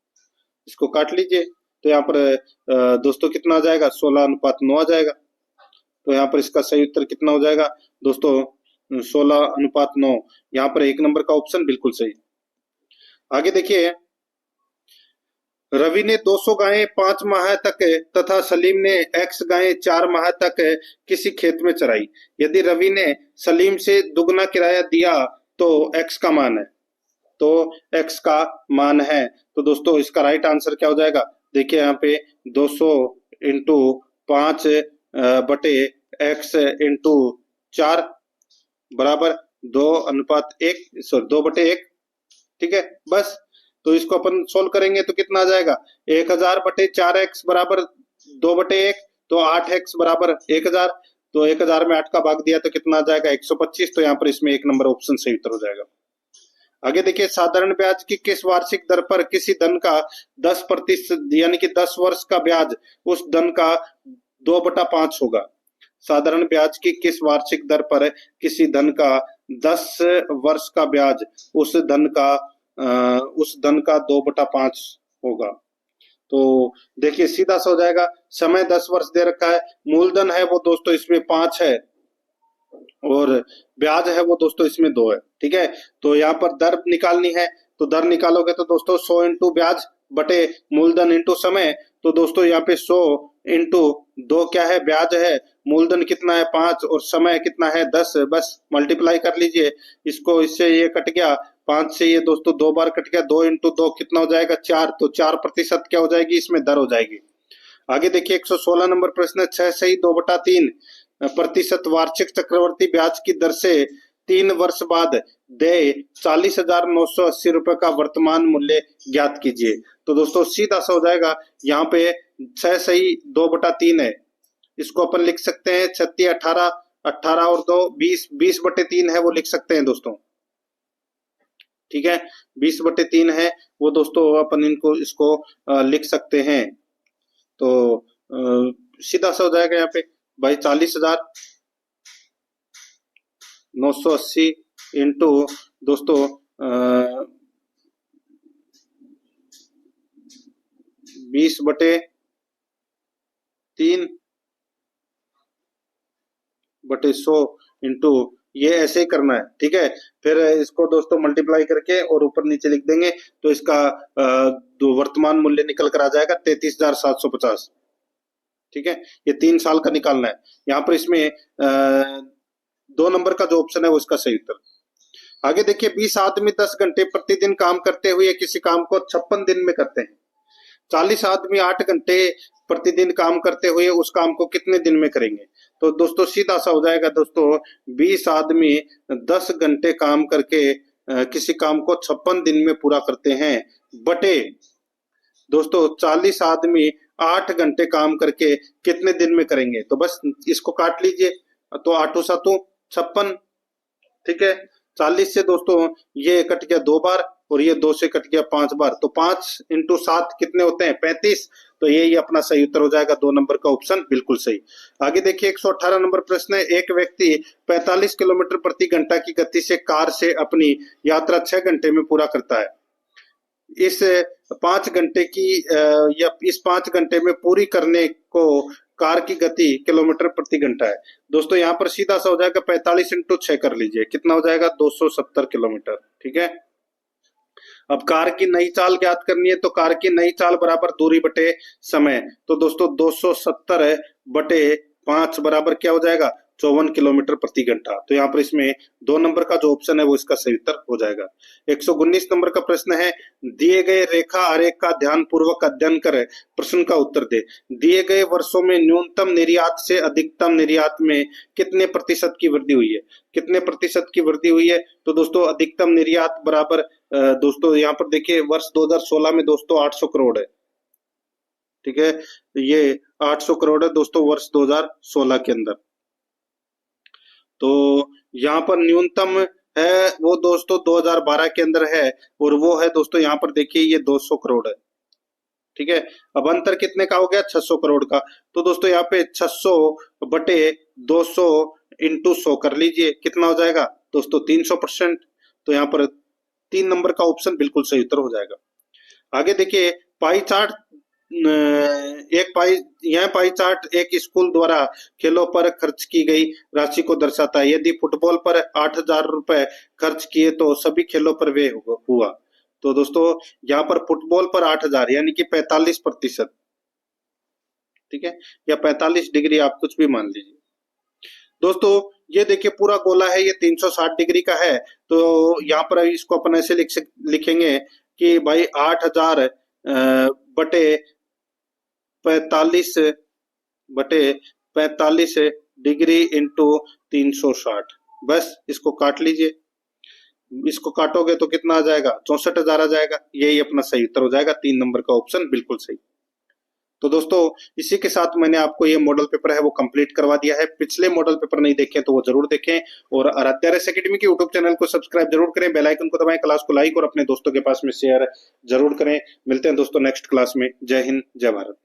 इसको काट लीजिए। तो यहाँ पर दोस्तों कितना आ जाएगा, 16:9 आ जाएगा। तो यहाँ पर इसका सही उत्तर कितना हो जाएगा दोस्तों, 16:9। यहाँ पर 1 नंबर का ऑप्शन बिल्कुल सही। आगे देखिए, रवि ने 200 गायें 5 माह तक तथा सलीम ने X गायें 4 माह तक किसी खेत में चराई। यदि रवि ने सलीम से दुगना किराया दिया तो X का मान है, तो X का मान है। तो दोस्तों इसका राइट आंसर क्या हो जाएगा, देखिए यहाँ पे 200 इंटू 5 बटे X इंटू 4 बराबर 2:1, सॉरी 2/1। ठीक है, बस तो इसको अपन सोल्व करेंगे तो कितना आ जाएगा, 1000/4x बराबर 2/1, तो 8x बराबर 1000। तो 1000 में 8 का भाग दिया तो कितना आ जाएगा, 125। तो यहाँ पर इसमें 1 नंबर ऑप्शन सही उत्तर हो जाएगा। आगे देखिए, साधारण ब्याज की किस वार्षिक दर पर किसी धन का 10% यानी कि 10 वर्ष का ब्याज उस धन का 2/5 होगा। साधारण ब्याज की किस वार्षिक दर पर किसी धन का 10 वर्ष का ब्याज उस धन का 2/5 होगा। तो देखिए सीधा सा हो जाएगा, समय 10 वर्ष दे रखा है, मूलधन है वो दोस्तों इसमें 5 है, और ब्याज है वो दोस्तों इसमें 2 है। ठीक है, तो यहाँ पर दर निकालनी है, तो दर निकालोगे तो दोस्तों 100 इंटू ब्याज बटे मूलधन इंटू समय। तो दोस्तों यहाँ पे 100 इंटू 2 क्या है, ब्याज है, मूलधन कितना है 5 और समय कितना है 10, बस मल्टीप्लाई कर लीजिए इसको, इससे ये कट गया, 5 से ये दोस्तों 2 बार कट गया, 2 इंटू 2 कितना हो जाएगा 4, तो 4% क्या हो जाएगी इसमें दर हो जाएगी। आगे देखिए 116 नंबर प्रश्न, 6 सही 2/3% वार्षिक चक्रवर्ती ब्याज की दर से 3 वर्ष बाद देय 40,980 रुपए का वर्तमान मूल्य ज्ञात कीजिए। तो दोस्तों सीधा सा हो जाएगा, यहाँ पे 6 सही 2/3 है, इसको अपन लिख सकते हैं 36 18, 18 और 2 20, 20/3 है वो लिख सकते हैं दोस्तों। ठीक है, 20/3 है वो दोस्तों, अपन इसको लिख सकते हैं। तो सीधा सा हो जाएगा यहाँ पे भाई 40,980 इंटू दोस्तों 20/3/100 इंटू ये ऐसे ही करना है। ठीक है, फिर इसको दोस्तों मल्टीप्लाई करके और ऊपर नीचे लिख देंगे तो इसका वर्तमान मूल्य निकल कर आ जाएगा 33,750। ठीक है, ये 3 साल का निकालना है। यहाँ पर इसमें 2 नंबर का जो ऑप्शन है वो इसका सही उत्तर। आगे देखिए, 20 आदमी 10 घंटे प्रतिदिन काम करते हुए किसी काम को 56 दिन में करते हैं। 40 आदमी 8 घंटे प्रतिदिन काम करते हुए उस काम को कितने दिन में करेंगे। तो दोस्तों सीधा सा हो जाएगा दोस्तों, 20 आदमी 10 घंटे काम करके किसी काम को 56 दिन में पूरा करते हैं, बटे दोस्तों 40 आदमी 8 घंटे काम करके कितने दिन में करेंगे। तो बस इसको काट लीजिए, तो 8 7 56। ठीक है, 40 से दोस्तों ये कट गया 2 बार और ये 2 से कट गया 5 बार, तो 5 इंटू 7 कितने होते हैं 35। तो यही अपना सही उत्तर हो जाएगा, 2 नंबर का ऑप्शन बिल्कुल सही। आगे देखिए 118 नंबर प्रश्न है, एक व्यक्ति 45 किलोमीटर प्रति घंटा की गति से कार से अपनी यात्रा 6 घंटे में पूरा करता है। इस 5 घंटे की या इस 5 घंटे में पूरी करने को कार की गति किलोमीटर प्रति घंटा है। दोस्तों यहाँ पर सीधा सा हो जाएगा 45 इंटू 6 कर लीजिए, कितना हो जाएगा 270 किलोमीटर। ठीक है, अब कार की नई चाल ज्ञात करनी है, तो कार की नई चाल बराबर दूरी बटे समय। तो दोस्तों 270 बटे 5 बराबर क्या हो जाएगा 54 किलोमीटर प्रति घंटा। तो यहाँ पर इसमें 2 नंबर का जो ऑप्शन है वो इसका सही उत्तर हो जाएगा। 119 नंबर का प्रश्न है, दिए गए रेखा आरेख का ध्यान पूर्वक अध्ययन कर प्रश्न का उत्तर दे। दिए गए वर्षों में न्यूनतम निर्यात से अधिकतम निर्यात में कितने प्रतिशत की वृद्धि हुई है, कितने प्रतिशत की वृद्धि हुई है। तो दोस्तों अधिकतम निर्यात बराबर दोस्तों यहाँ पर देखिए वर्ष 2016 में दोस्तों 800 करोड़ है। ठीक है, ये 800 करोड़ है दोस्तों वर्ष 2016 के अंदर। तो यहाँ पर न्यूनतम है वो दोस्तों 2012 के अंदर है, और वो है दोस्तों यहाँ पर देखिए ये 200 करोड़ है। ठीक है। अब अंतर कितने का हो गया, 600 करोड़ का। तो दोस्तों यहाँ पे 600 बटे 200 इंटू 100 कर लीजिए, कितना हो जाएगा दोस्तों, 300%। तो यहाँ पर 3 नंबर का ऑप्शन बिल्कुल सही उत्तर हो जाएगा। आगे देखिए पाई चार्ट, एक पाई, यह पाई चार्ट एक स्कूल द्वारा खेलों पर खर्च की गई राशि को दर्शाता है। यदि फुटबॉल पर 8,000 रुपए खर्च किए तो सभी खेलों पर वे हुआ। तो दोस्तों यहाँ पर फुटबॉल पर 8,000 यानी कि 45%, ठीक है, या 45 डिग्री आप कुछ भी मान लीजिए। दोस्तों ये देखिए पूरा गोला है, ये 360 डिग्री का है। तो यहाँ पर इसको अपन ऐसे लिखेंगे कि भाई 8,000 बटे 45 बटे 45 डिग्री इंटू 360, बस इसको काट लीजिए। इसको काटोगे तो कितना आ जाएगा, 64,000 आ जाएगा। यही अपना सही उत्तर हो जाएगा, 3 नंबर का ऑप्शन बिल्कुल सही। तो दोस्तों इसी के साथ मैंने आपको ये मॉडल पेपर है वो कंप्लीट करवा दिया है। पिछले मॉडल पेपर नहीं देखे तो वो जरूर देखें, और आराध्या रेस एकेडमी के यूट्यूब चैनल को सब्सक्राइब जरूर करें, बेल आइकन को दबाएं, क्लास को लाइक और अपने दोस्तों के पास में शेयर जरूर करें। मिलते हैं दोस्तों नेक्स्ट क्लास में। जय हिंद, जय भारत।